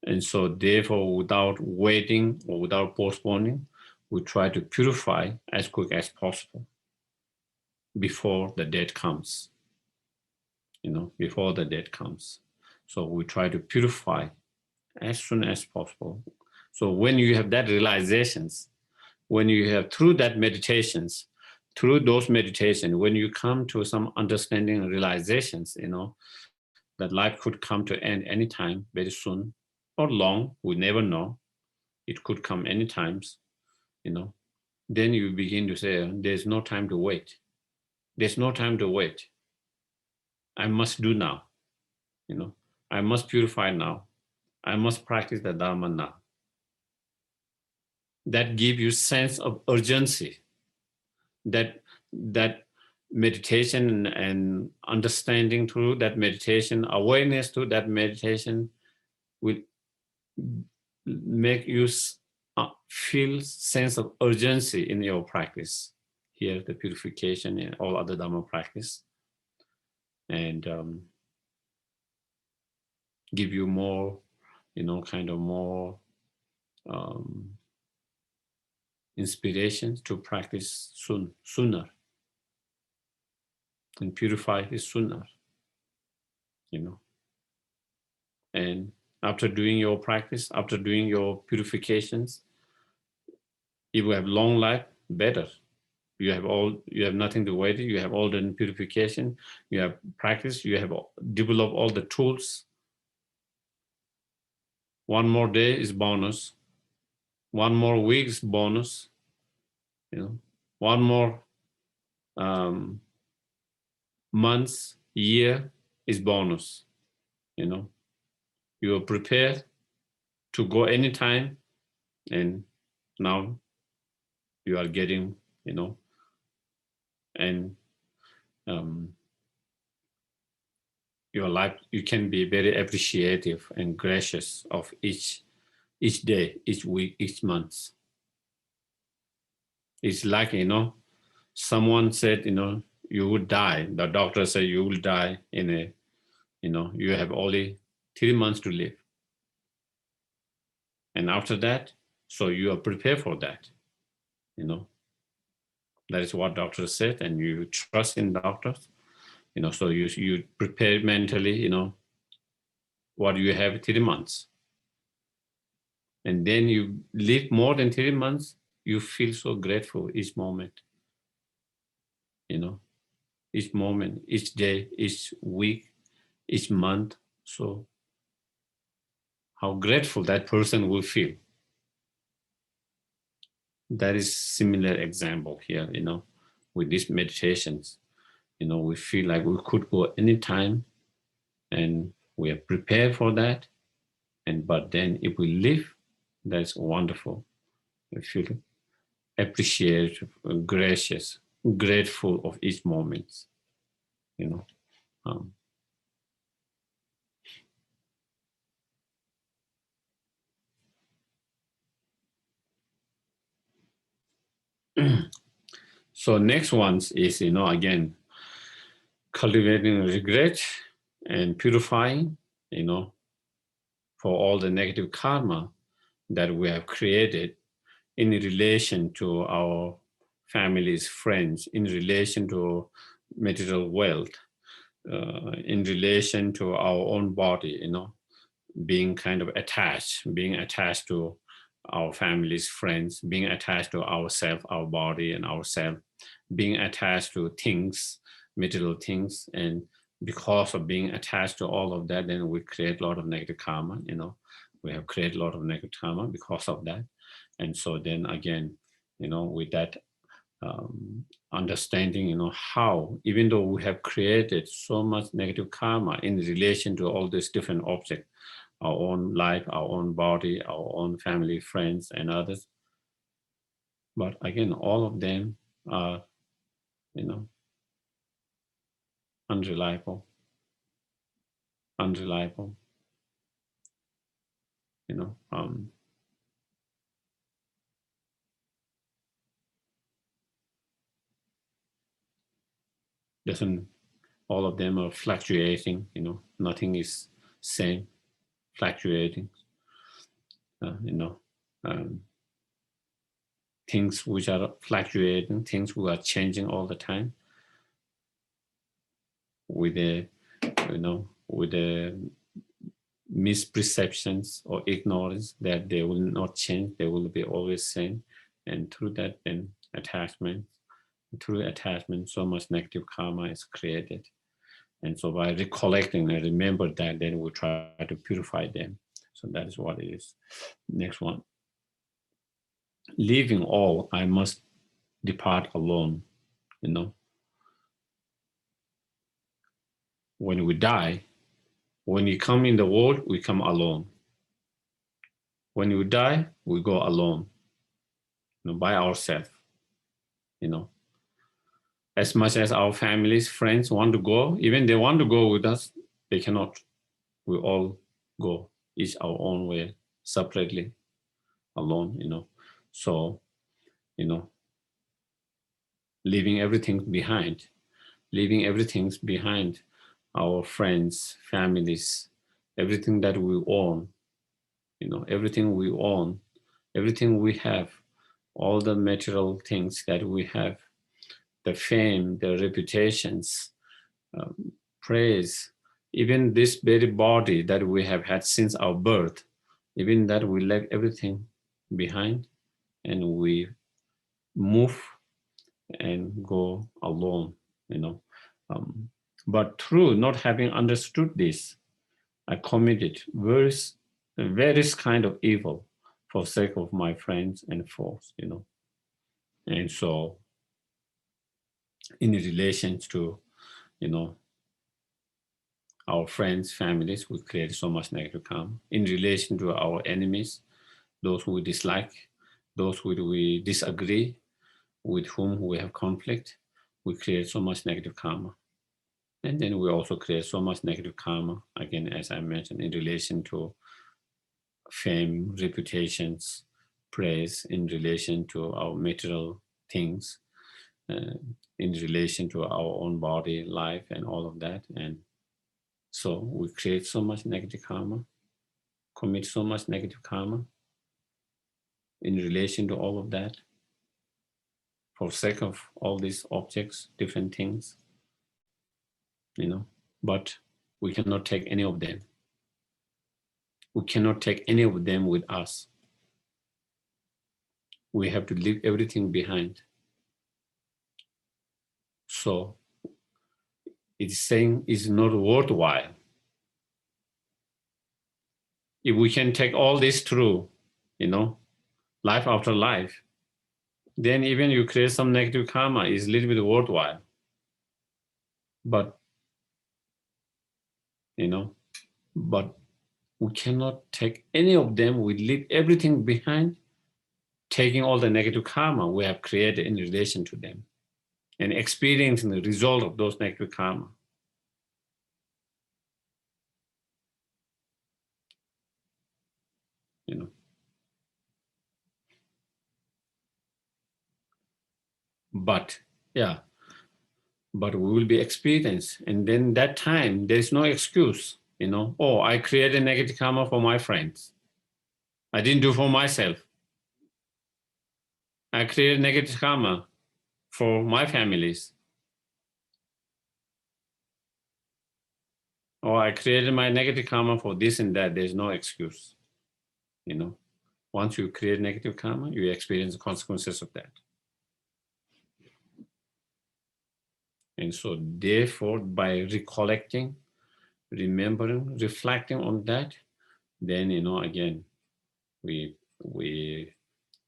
And so therefore, without waiting or without postponing, we try to purify as quick as possible before the death comes, before the death comes. So we try to purify as soon as possible. So when you have that realizations, when you have through that meditations, through those meditations, when you come to some understanding and realizations, that life could come to end anytime, very soon or long, we never know. It could come any times, then you begin to say, there's no time to wait. There's no time to wait. I must do now. I must purify now. I must practice the Dharma now. That gives you sense of urgency. That meditation and understanding through that meditation, awareness through that meditation will make you feel sense of urgency in your practice. Here, the purification and all other Dharma practice, and give you more, more inspiration to practice sooner, and purify it sooner, And after doing your practice, after doing your purifications, if you have long life, better. You have nothing to wait. You have all the purification. You have practice. You have developed all the tools. One more day is bonus. One more week is bonus. One more months, year is bonus. You are prepared to go anytime, and now you are getting, and your life, you can be very appreciative and gracious of each day, each week, each month. It's like, someone said, you would die. The doctor said you will die you have only 3 months to live. And after that, so you are prepared for that, That is what doctors said, and you trust in doctors, so you prepare mentally, what you have 3 months. And then you live more than 3 months, you feel so grateful each moment, each moment, each day, each week, each month. So how grateful that person will feel. That is similar example here, with these meditations. We feel like we could go anytime, and we are prepared for that. But then if we live, that's wonderful. We feel appreciative, gracious, grateful of each moment, So next one is, again, cultivating regret and purifying, for all the negative karma that we have created in relation to our families, friends, in relation to material wealth, in relation to our own body, being kind of attached, to our families, friends, being attached to ourselves, our body and ourselves, being attached to things, material things. And because of being attached to all of that, then we create a lot of negative karma, we have created a lot of negative karma because of that. And so then again, with that understanding, how, even though we have created so much negative karma in relation to all these different objects, our own life, our own body, our own family, friends, and others. But again, all of them are, unreliable, doesn't, all of them are fluctuating, nothing is same, fluctuating. things which are fluctuating, things which are changing all the time, with the with the misperceptions or ignorance that they will not change, they will be always same. And through that, then through attachment, so much negative karma is created. And so by recollecting and remember that, then we try to purify them. So that is what it is. Next one. Leaving all, I must depart alone. When we die, when we come in the world, we come alone. When we die, we go alone, by ourselves. As much as our families, friends want to go, even they want to go with us, they cannot. We all go each our own way, separately, alone. So, leaving everything behind, our friends, families, everything that we own, everything we have, all the material things that we have, the fame, the reputations, praise, even this very body that we have had since our birth, even that we left everything behind, and we move and go alone, but through not having understood this, I committed various kind of evil for sake of my friends and foes, And so in relation to, our friends, families, we create so much negative karma. In relation to our enemies, those who we dislike, those who we disagree, with whom we have conflict, we create so much negative karma. And then we also create so much negative karma, again, as I mentioned, in relation to fame, reputations, praise, in relation to our material things, in relation to our own body, life, and all of that. And so we create so much negative karma, commit so much negative karma in relation to all of that, for sake of all these objects, different things, but we cannot take any of them. We cannot take any of them with us. We have to leave everything behind. So it's saying it's not worthwhile. If we can take all this through, life after life, then even you create some negative karma is a little bit worthwhile. But, but we cannot take any of them. We leave everything behind, taking all the negative karma we have created in relation to them, and experiencing the result of those negative karma. But we will be experienced, and then that time there's no excuse. Oh, I created negative karma for my friends, I didn't do for myself. I created negative karma for my families, or I created my negative karma for this and that. There's no excuse. Once you create negative karma, you experience the consequences of that. And so therefore, by recollecting, remembering, reflecting on that, then, again, we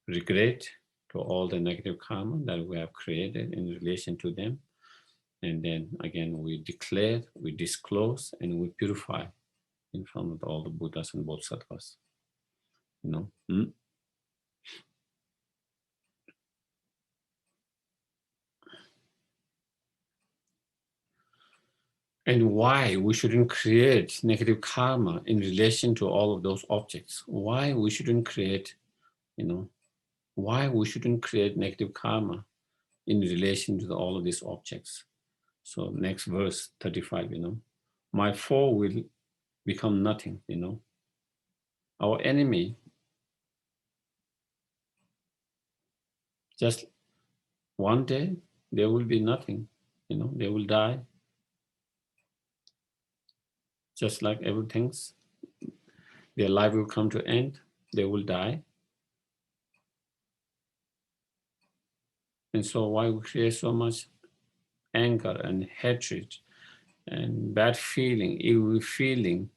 regret to all the negative karma that we have created in relation to them. And then again, we declare, we disclose, and we purify in front of all the Buddhas and Bodhisattvas. And why we shouldn't create negative karma in relation to all of those objects. Why we shouldn't create, why we shouldn't create negative karma in relation to all of these objects. So next verse 35, my foe will become nothing, Our enemy Just one day, there will be nothing, they will die. Just like everything's, their life will come to end, they will die. And so why we create so much anger and hatred and bad feeling, evil feeling,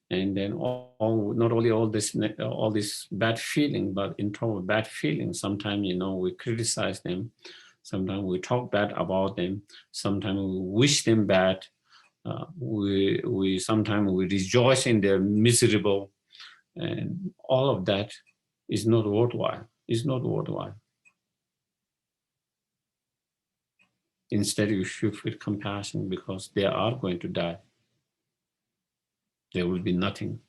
and then not only all this bad feeling, but in terms of bad feeling, sometimes we criticize them, sometimes we talk bad about them, sometimes we wish them bad, we sometimes we rejoice in their miserable, and all of that is not worthwhile. It's not worthwhile. Instead, you should feel compassion because they are going to die. There will be nothing,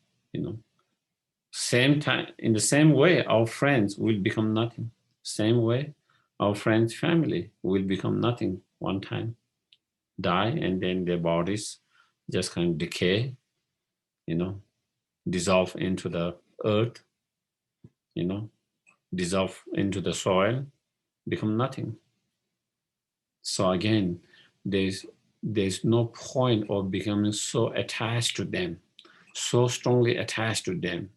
Same time, in the same way, our friends will become nothing. Same way, our friends' family will become nothing one time, die, and then their bodies just kind of decay, dissolve into the earth, dissolve into the soil, become nothing. So again, there's no point of becoming so attached to them, so strongly attached to them.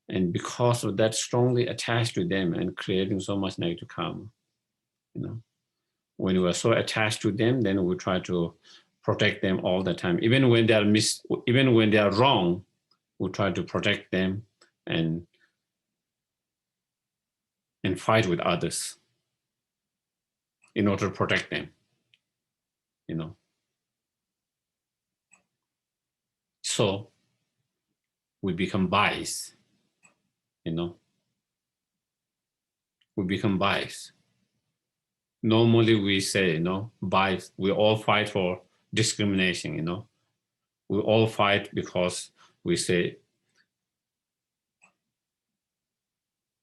And because of that, strongly attached to them and creating so much negative karma, when we are so attached to them, then we try to protect them all the time. Even when they are even when they are wrong, we try to protect them and fight with others in order to protect them, So we become biased, we become biased. Normally we say, bias, we all fight for discrimination, We all fight because we say,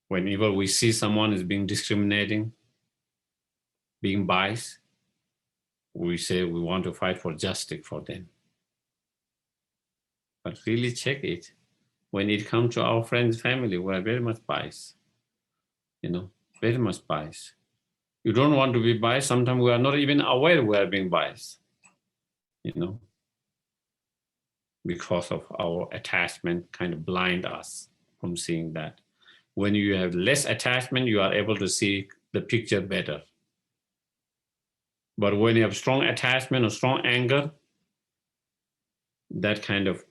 whenever we see someone is being discriminating, being biased, we say we want to fight for justice for them. But really check it. When it comes to our friends, family, we are very much biased, very much biased. You don't want to be biased. Sometimes we are not even aware we are being biased, because of our attachment kind of blind us from seeing that. When you have less attachment, you are able to see the picture better. But when you have strong attachment or strong anger, that kind of,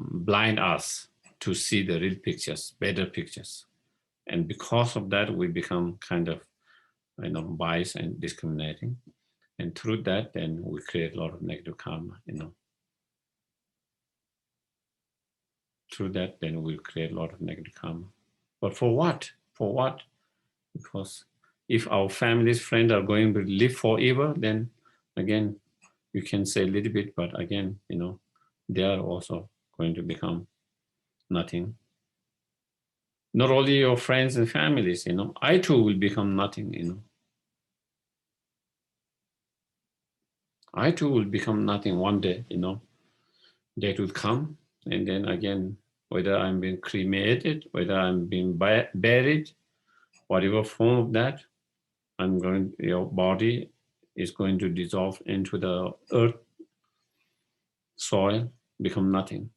blind us to see the real pictures, better pictures. And because of that, we become kind of, biased and discriminating. And through that, then we create a lot of negative karma, Through that, then we create a lot of negative karma. But for what? For what? Because if our families, friends are going to live forever, then again, you can say a little bit, but again, they are also going to become nothing. Not only your friends and families, I too will become nothing, I too will become nothing one day, That will come, and then again, whether I'm being cremated, whether I'm being buried, whatever form of that, your body is going to dissolve into the earth, soil, become nothing.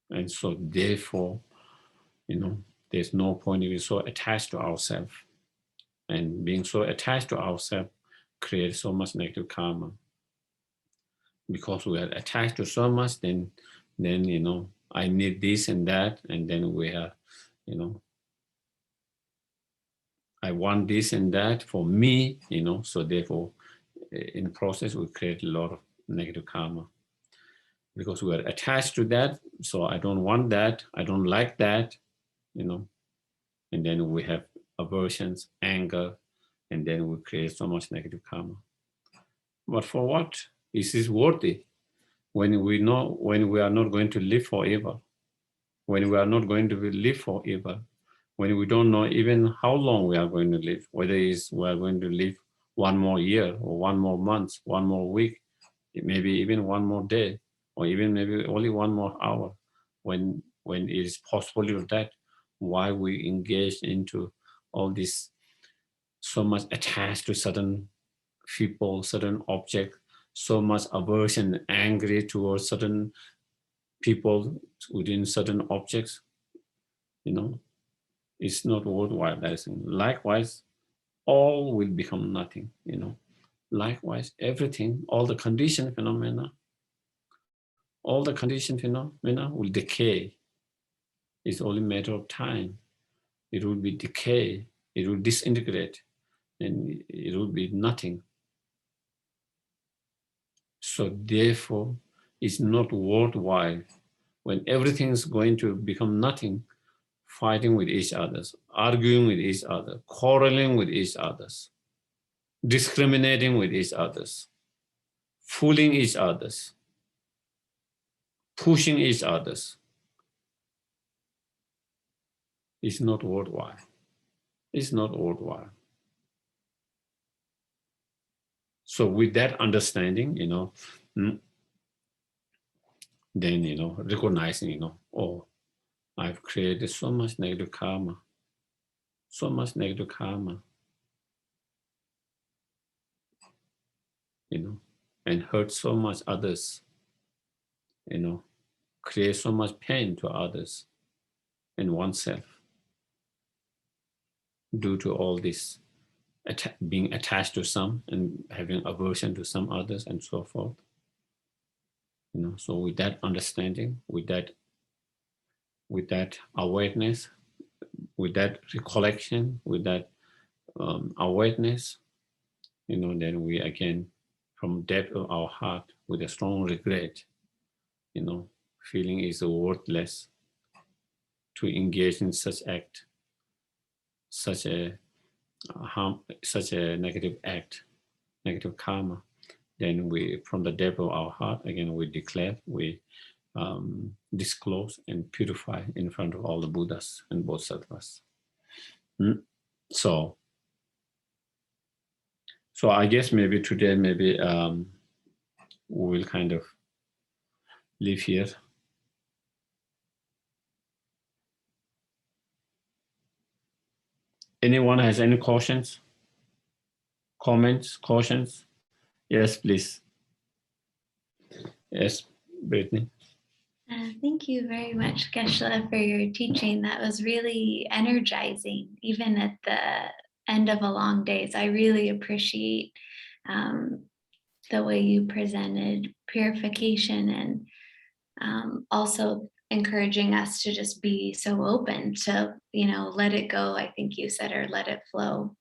And so therefore, there's no point in being so attached to ourselves. And being so attached to ourselves creates so much negative karma. Because we are attached to so much, then I need this and that, and then we are, I want this and that for me, so therefore, in the process, we create a lot of negative karma. Because we are attached to that, so I don't want that, I don't like that, and then we have aversions, anger, and then we create so much negative karma. But for what? Is this worthy? When we are not going to live forever, when we are not going to live forever, when we don't know even how long we are going to live, whether we are going to live one more year or one more month, one more week, maybe even one more day, or even maybe only one more hour, when it is possible that, why we engage into all this, so much attached to certain people, certain objects, so much aversion, angry towards certain people within certain objects, it's not worthwhile. Likewise, all will become nothing, Likewise, everything, all the conditioned phenomena, will decay. It's only a matter of time. It will be decay, it will disintegrate, and it will be nothing. So therefore, it's not worthwhile when everything is going to become nothing, fighting with each other, arguing with each other, quarreling with each other, discriminating with each other, fooling each other, pushing each other. It's not worthwhile. It's not worthwhile. So with that understanding, then, recognizing, oh, I've created so much negative karma, and hurt so much others, create so much pain to others and oneself due to all this being attached to some and having aversion to some others and so forth. So with that understanding, with that awareness, with that recollection, with that awareness, then we again, from depth of our heart, with a strong regret, feeling is worthless to engage in such act, such a negative act, negative karma. Then we, from the depth of our heart, again, we declare, we disclose and purify in front of all the Buddhas and Bodhisattvas. So I guess maybe today, we will kind of leave here. Anyone has any questions, comments, cautions? Yes, please. Yes, Brittany. Thank you very much, Geshe, for your teaching. That was really energizing, even at the end of a long day. So I really appreciate the way you presented purification, and also encouraging us to just be so open to, let it go, I think you said, or let it flow.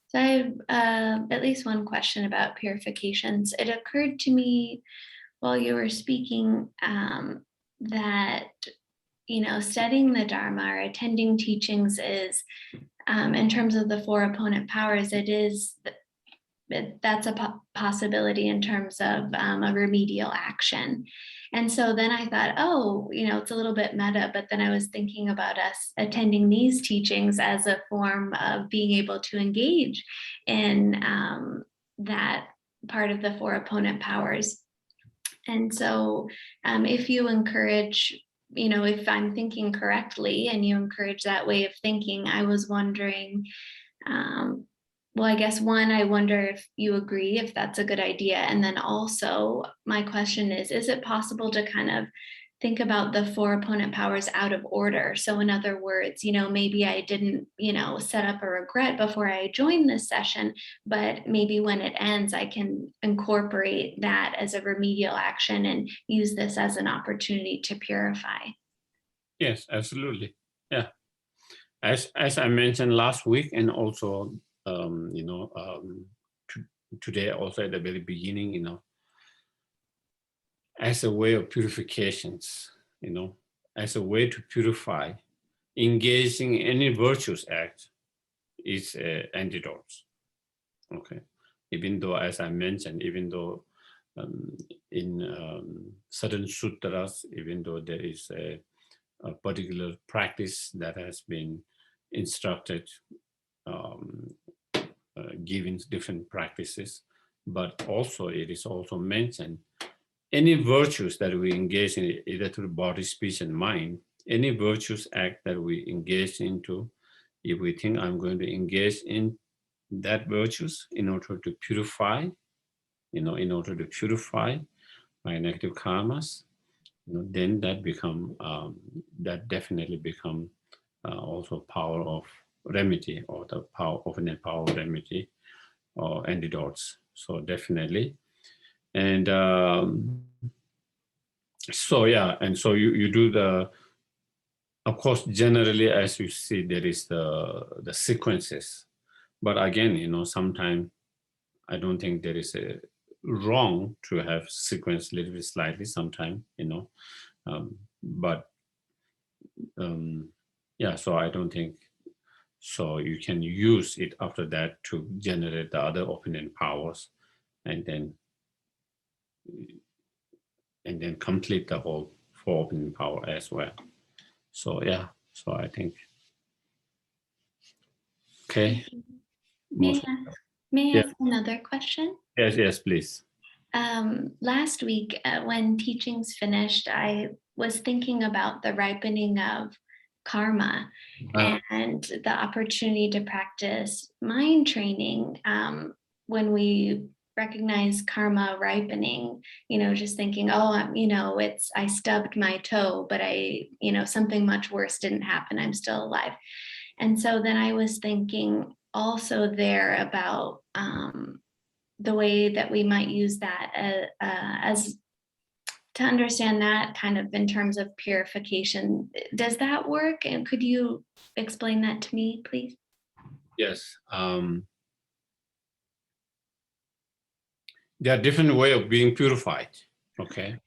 So I have at least one question about purifications. It occurred to me while you were speaking that, studying the Dharma or attending teachings is, in terms of the four opponent powers, that's a possibility in terms of a remedial action. And so then I thought, it's a little bit meta, but then I was thinking about us attending these teachings as a form of being able to engage in that part of the four opponent powers. And so if you encourage, if I'm thinking correctly and you encourage that way of thinking, I was wondering, well, I guess one, I wonder if you agree, if that's a good idea. And then also my question is it possible to kind of think about the four opponent powers out of order? So in other words, maybe I didn't, set up a regret before I joined this session, but maybe when it ends, I can incorporate that as a remedial action and use this as an opportunity to purify. Yes, absolutely. Yeah. As I mentioned last week, and also, today also at the very beginning, as a way of purifications, as a way to purify, engaging in any virtuous act is antidote. Okay. Even though, as I mentioned, even though in certain sutras, even though there is a particular practice that has been instructed, giving different practices, but also it is also mentioned any virtues that we engage in, either through body, speech, and mind, any virtuous act that we engage into, if we think I'm going to engage in that virtues in order to purify, in order to purify my negative karmas, then that definitely become also power of remedy, or the power of an power remedy or antidotes. So definitely, and so yeah, and so you do the. Of course, generally, as you see, there is the sequences, but again, sometimes I don't think there is a wrong to have sequence a little bit slightly sometime, but yeah, so I don't think so. You can use it after that to generate the other opinion powers, and then complete the whole four opinion power as well. So yeah, so I think okay. May Most I yeah, ask another question? yes, please. Last week, when teachings finished, I was thinking about the ripening of karma and the opportunity to practice mind training when we recognize karma ripening, just thinking, oh, I stubbed my toe, but something much worse didn't happen. I'm still alive. And so then I was thinking also there about the way that we might use that as to understand that kind of in terms of purification. Does that work? And could you explain that to me, please? Yes. There are different ways of being purified. Okay.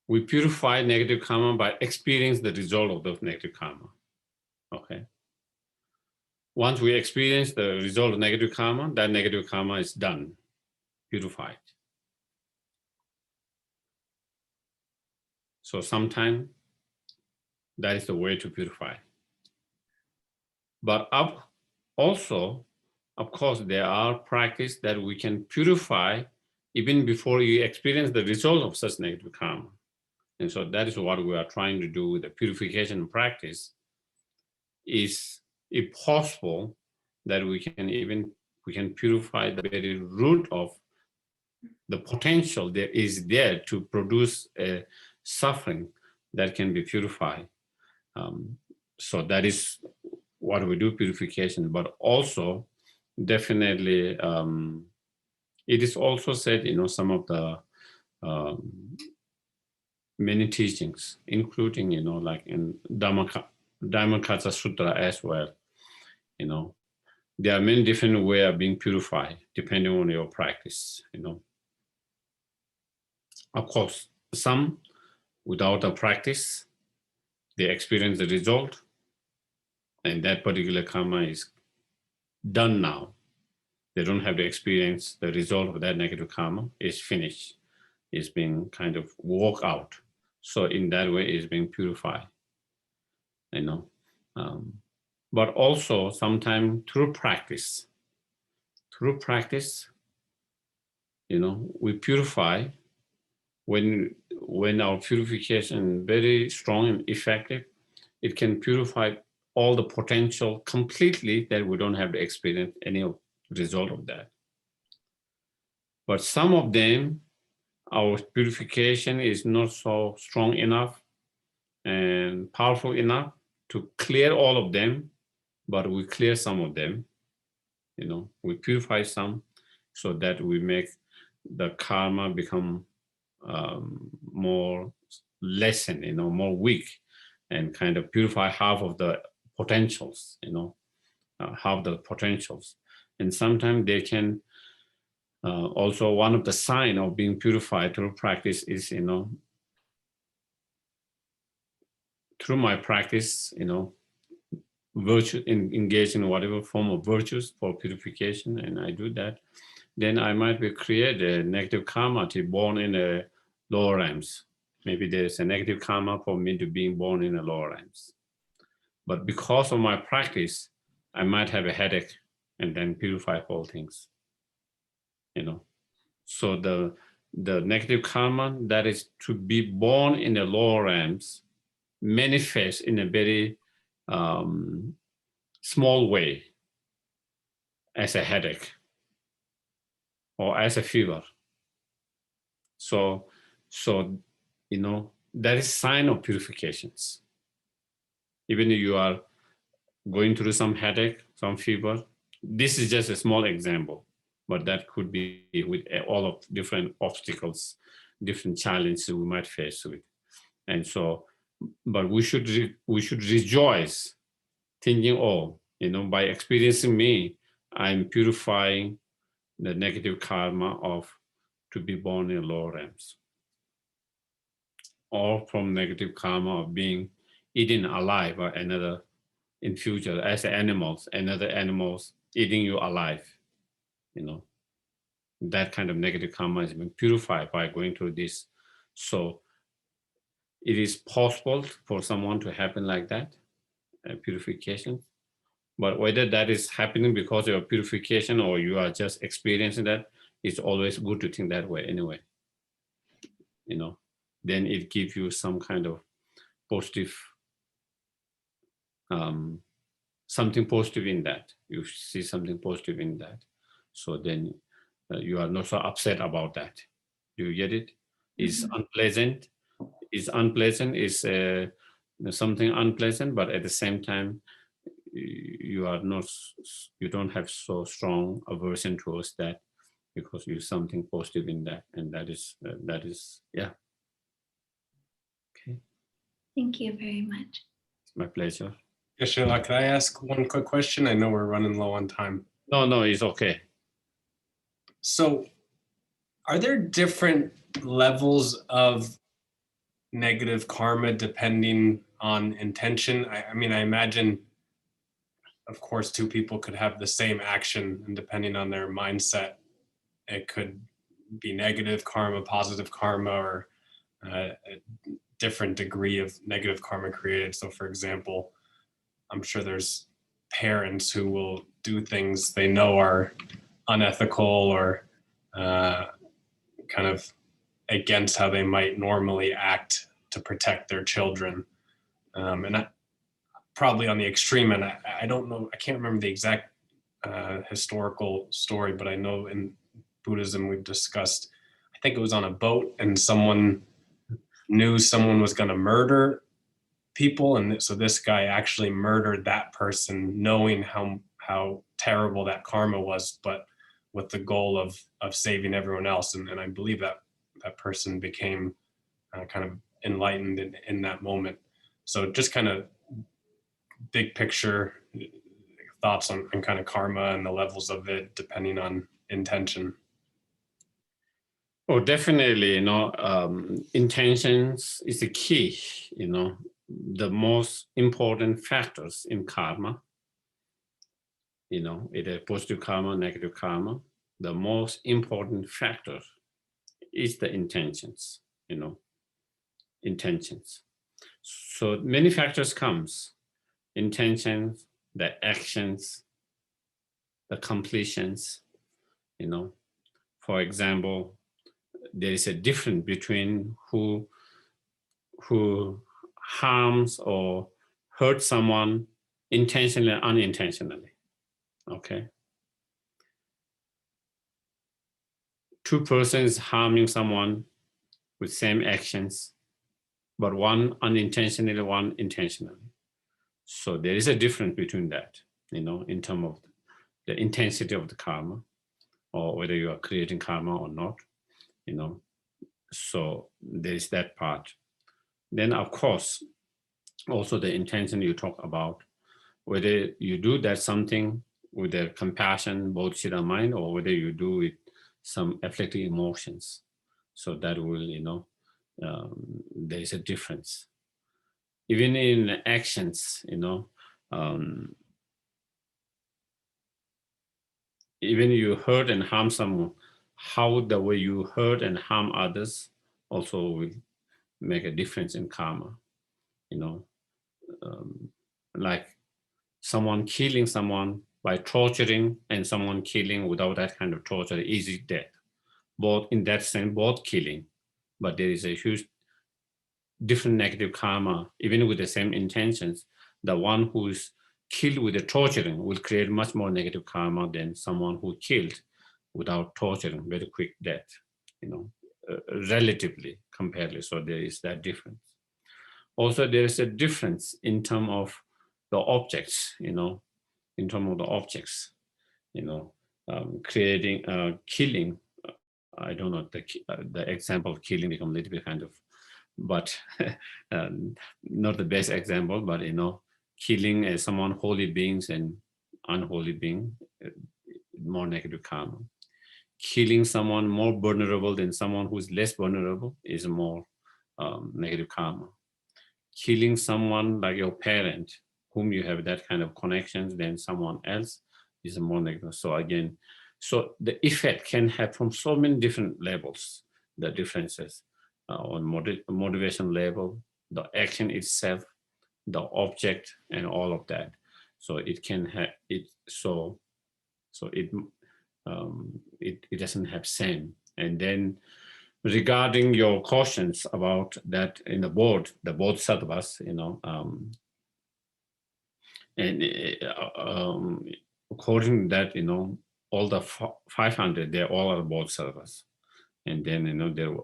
We purify negative karma by experiencing the result of those negative karma. Okay. Once we experience the result of negative karma, that negative karma is done, purified. So sometimes that is the way to purify. But also, of course, there are practices that we can purify even before you experience the result of such negative karma. And so that is what we are trying to do with the purification practice, is if possible that we can purify the very root of the potential that is there to produce a suffering that can be purified. So that is what we do, purification, but also definitely it is also said, some of the many teachings, including, like in Dhammakaya Sutra as well, there are many different ways of being purified depending on your practice, Of course, some without a practice, they experience the result, and that particular karma is done now. They don't have to experience the result of that negative karma. It's finished. It's been kind of walked out. So in that way, it's being purified, But also sometimes through practice, we purify. When our purification is very strong and effective, it can purify all the potential completely, that we don't have to experience any result of that. But some of them, our purification is not so strong enough and powerful enough to clear all of them, but we clear some of them, we purify some so that we make the karma become more lessened, more weak, and kind of purify half of the potentials, half the potentials. And sometimes they can also, one of the signs of being purified through practice is, through my practice, virtue, engage in whatever form of virtues for purification, and I do that, then I might be created a negative karma to born in a lower realms. Maybe there's a negative karma for me to being born in a lower realms. But because of my practice, I might have a headache and then purify all things, So the negative karma that is to be born in the lower realms manifests in a very small way, as a headache or as a fever. So that is sign of purifications. Even if you are going through some headache, some fever, this is just a small example, but that could be with all of different obstacles, different challenges we might face with. And so, but we should rejoice, thinking, oh, by experiencing me, I'm purifying the negative karma of to be born in lower realms, or from negative karma of being eaten alive by another in future as animals, another animals eating you alive. That kind of negative karma has been purified by going through this. So it is possible for someone to happen like that, purification. But whether that is happening because of purification or you are just experiencing that, it's always good to think that way anyway. Then it gives you some kind of positive, something positive in that. You see something positive in that. So then you are not so upset about that. Do you get it? It's unpleasant. It's unpleasant. It's something unpleasant, but at the same time, you don't have so strong aversion towards that because you something positive in that, and that is yeah. Okay. Thank you very much. It's my pleasure. Geshe, could I ask one quick question? I know we're running low on time. No, it's okay. So, are there different levels of negative karma depending on intention? I mean, I imagine, of course, two people could have the same action, and depending on their mindset, it could be negative karma, positive karma, or a different degree of negative karma created. So, for example, I'm sure there's parents who will do things they know are unethical or kind of against how they might normally act to protect their children. And probably on the extreme end, I don't know, I can't remember the exact historical story, but I know in Buddhism we've discussed, I think it was on a boat and someone knew someone was going to murder people, and so this guy actually murdered that person knowing how terrible that karma was, but with the goal of saving everyone else. And I believe that person became kind of enlightened in that moment. So just kind of big picture thoughts on kind of karma and the levels of it depending on intention. Oh, definitely, intentions is the key, the most important factors in karma, either positive karma, negative karma. The most important factor is the intentions, intentions. So many factors comes, intentions, the actions, the completions, For example, there is a difference between who harms or hurts someone intentionally and unintentionally. Okay. Two persons harming someone with same actions, but one unintentionally, one intentionally. So there is a difference between that, in terms of the intensity of the karma, or whether you are creating karma or not, So there is that part. Then, of course, also the intention you talk about, whether you do that something with the compassion, bodhisattva mind, or whether you do it some afflictive emotions. So that will, there is a difference. Even in actions, even you hurt and harm someone, how the way you hurt and harm others also will make a difference in karma. Like someone killing someone by torturing and someone killing without that kind of torture, easy death. both in that sense, both killing, but there is a huge different negative karma, even with the same intentions. The one who's killed with the torturing will create much more negative karma than someone who killed without torturing, very quick death, relatively, comparatively. So there is that difference. Also, there is a difference in terms of the objects, in terms of the objects, creating, killing. I don't know, the example of killing become a little bit kind of, but not the best example, but killing as someone holy beings and unholy being, more negative karma. Killing someone more vulnerable than someone who's less vulnerable is more negative karma. Killing someone like your parent, whom you have that kind of connections, than someone else is more negative. So again, so the effect can have from so many different levels, the differences on motivation level, the action itself, the object, and all of that. So it can have it. So it doesn't have same. And then regarding your questions about that in the Bodhisattvas, according to that, all the 500, they all are Bodhisattvas. And then, there,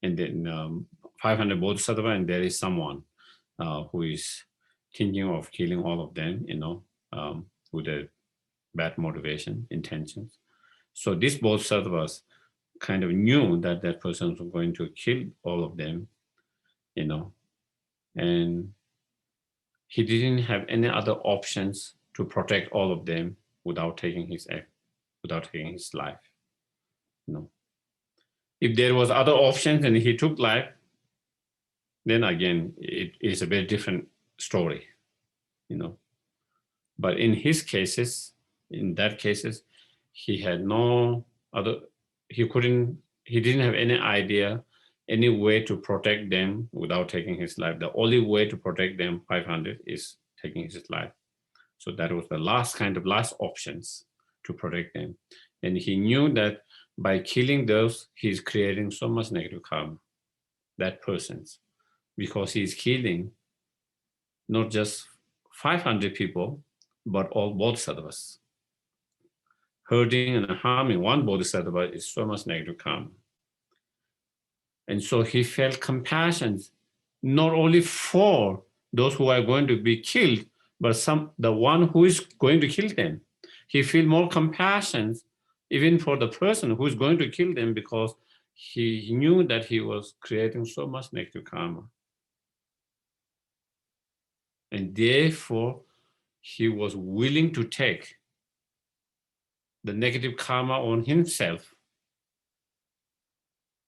and then 500 Bodhisattva, and there is someone who is thinking of killing all of them, with a bad motivation, intentions. So these Bodhisattvas kind of knew that that person was going to kill all of them, and he didn't have any other options to protect all of them without taking his life. If there was other options and he took life, then again, it is a very different story, But in his cases, he had no other, he didn't have any idea, any way to protect them without taking his life. The only way to protect them, 500, is taking his life. So that was the last options to protect them. And he knew that by killing those, he's creating so much negative karma, that person's, because he's killing not just 500 people, but all Bodhisattvas. Hurting and harming one Bodhisattva is so much negative karma. And so he felt compassion, not only for those who are going to be killed, but the one who is going to kill them. He feel more compassion even for the person who is going to kill them, because he knew that he was creating so much negative karma. And therefore, he was willing to take the negative karma on himself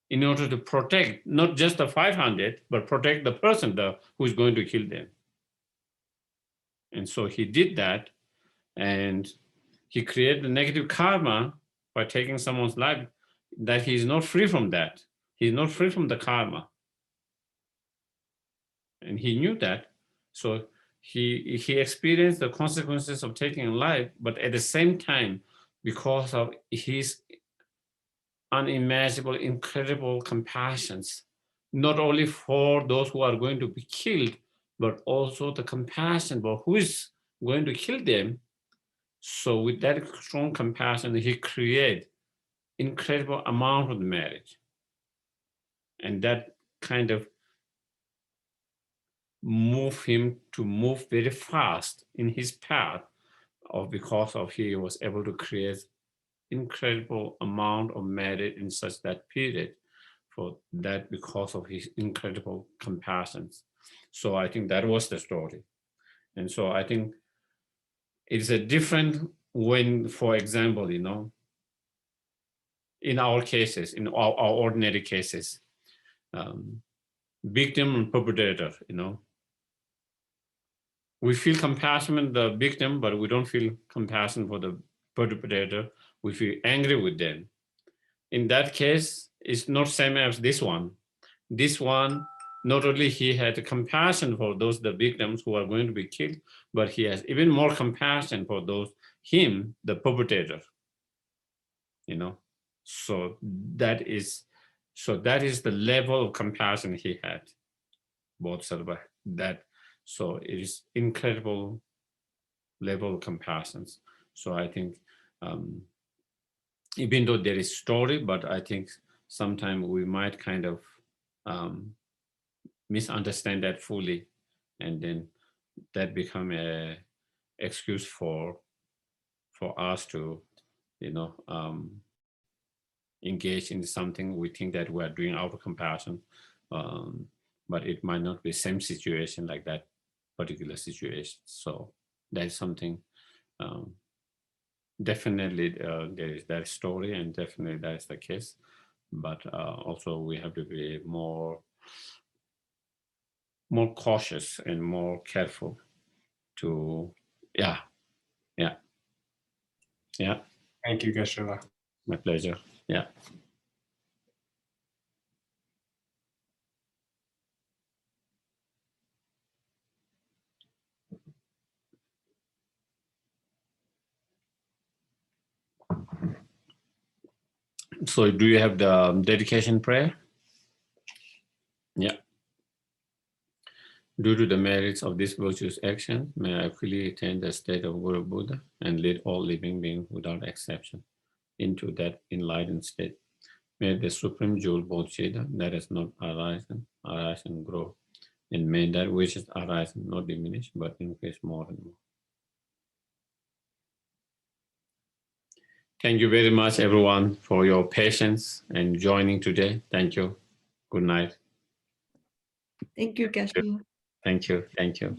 in order to protect not just the 500, but protect the person who is going to kill them. And so he did that, and he created the negative karma by taking someone's life, that he is not free from that. He's not free from the karma. And he knew that. So he experienced the consequences of taking life, but at the same time, because of his unimaginable, incredible compassions, not only for those who are going to be killed, but also the compassion for who is going to kill them. So with that strong compassion, he created incredible amount of merit. And that kind of moved him to move very fast in his path, because of he was able to create incredible amount of merit in such that period, for that, because of his incredible compassion. So I think that was the story. And so I think it's a different when, for example, in our cases, in our ordinary cases, victim and perpetrator, we feel compassion for the victim, but we don't feel compassion for the perpetrator. We feel angry with them. In that case, it's not same as this one. This one, not only he had compassion for the victims who are going to be killed, but he has even more compassion for the perpetrator, So that is the level of compassion he had, Bodhisattva. So it is incredible level of compassion. So I think even though there is story, but I think sometimes we might kind of misunderstand that fully, and then that become a excuse for us to, engage in something we think that we are doing out of compassion, but it might not be the same situation like that particular situation. So that is something. Definitely there is that story, and definitely that is the case, but also we have to be more cautious and more careful to yeah. Thank you, Geshe. My pleasure. Yeah. So do you have the dedication prayer? Yeah. Due to the merits of this virtuous action, may I fully attain the state of Guru Buddha and lead all living beings without exception into that enlightened state. May the supreme jewel Bodhisattva that has not arisen, arise and grow, and may that which is arising not diminish but increase more and more. Thank you very much, everyone, for your patience and joining today. Thank you. Good night. Thank you, Geshe. Thank you. Thank you.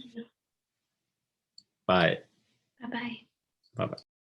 Bye. Bye-bye. Bye-bye.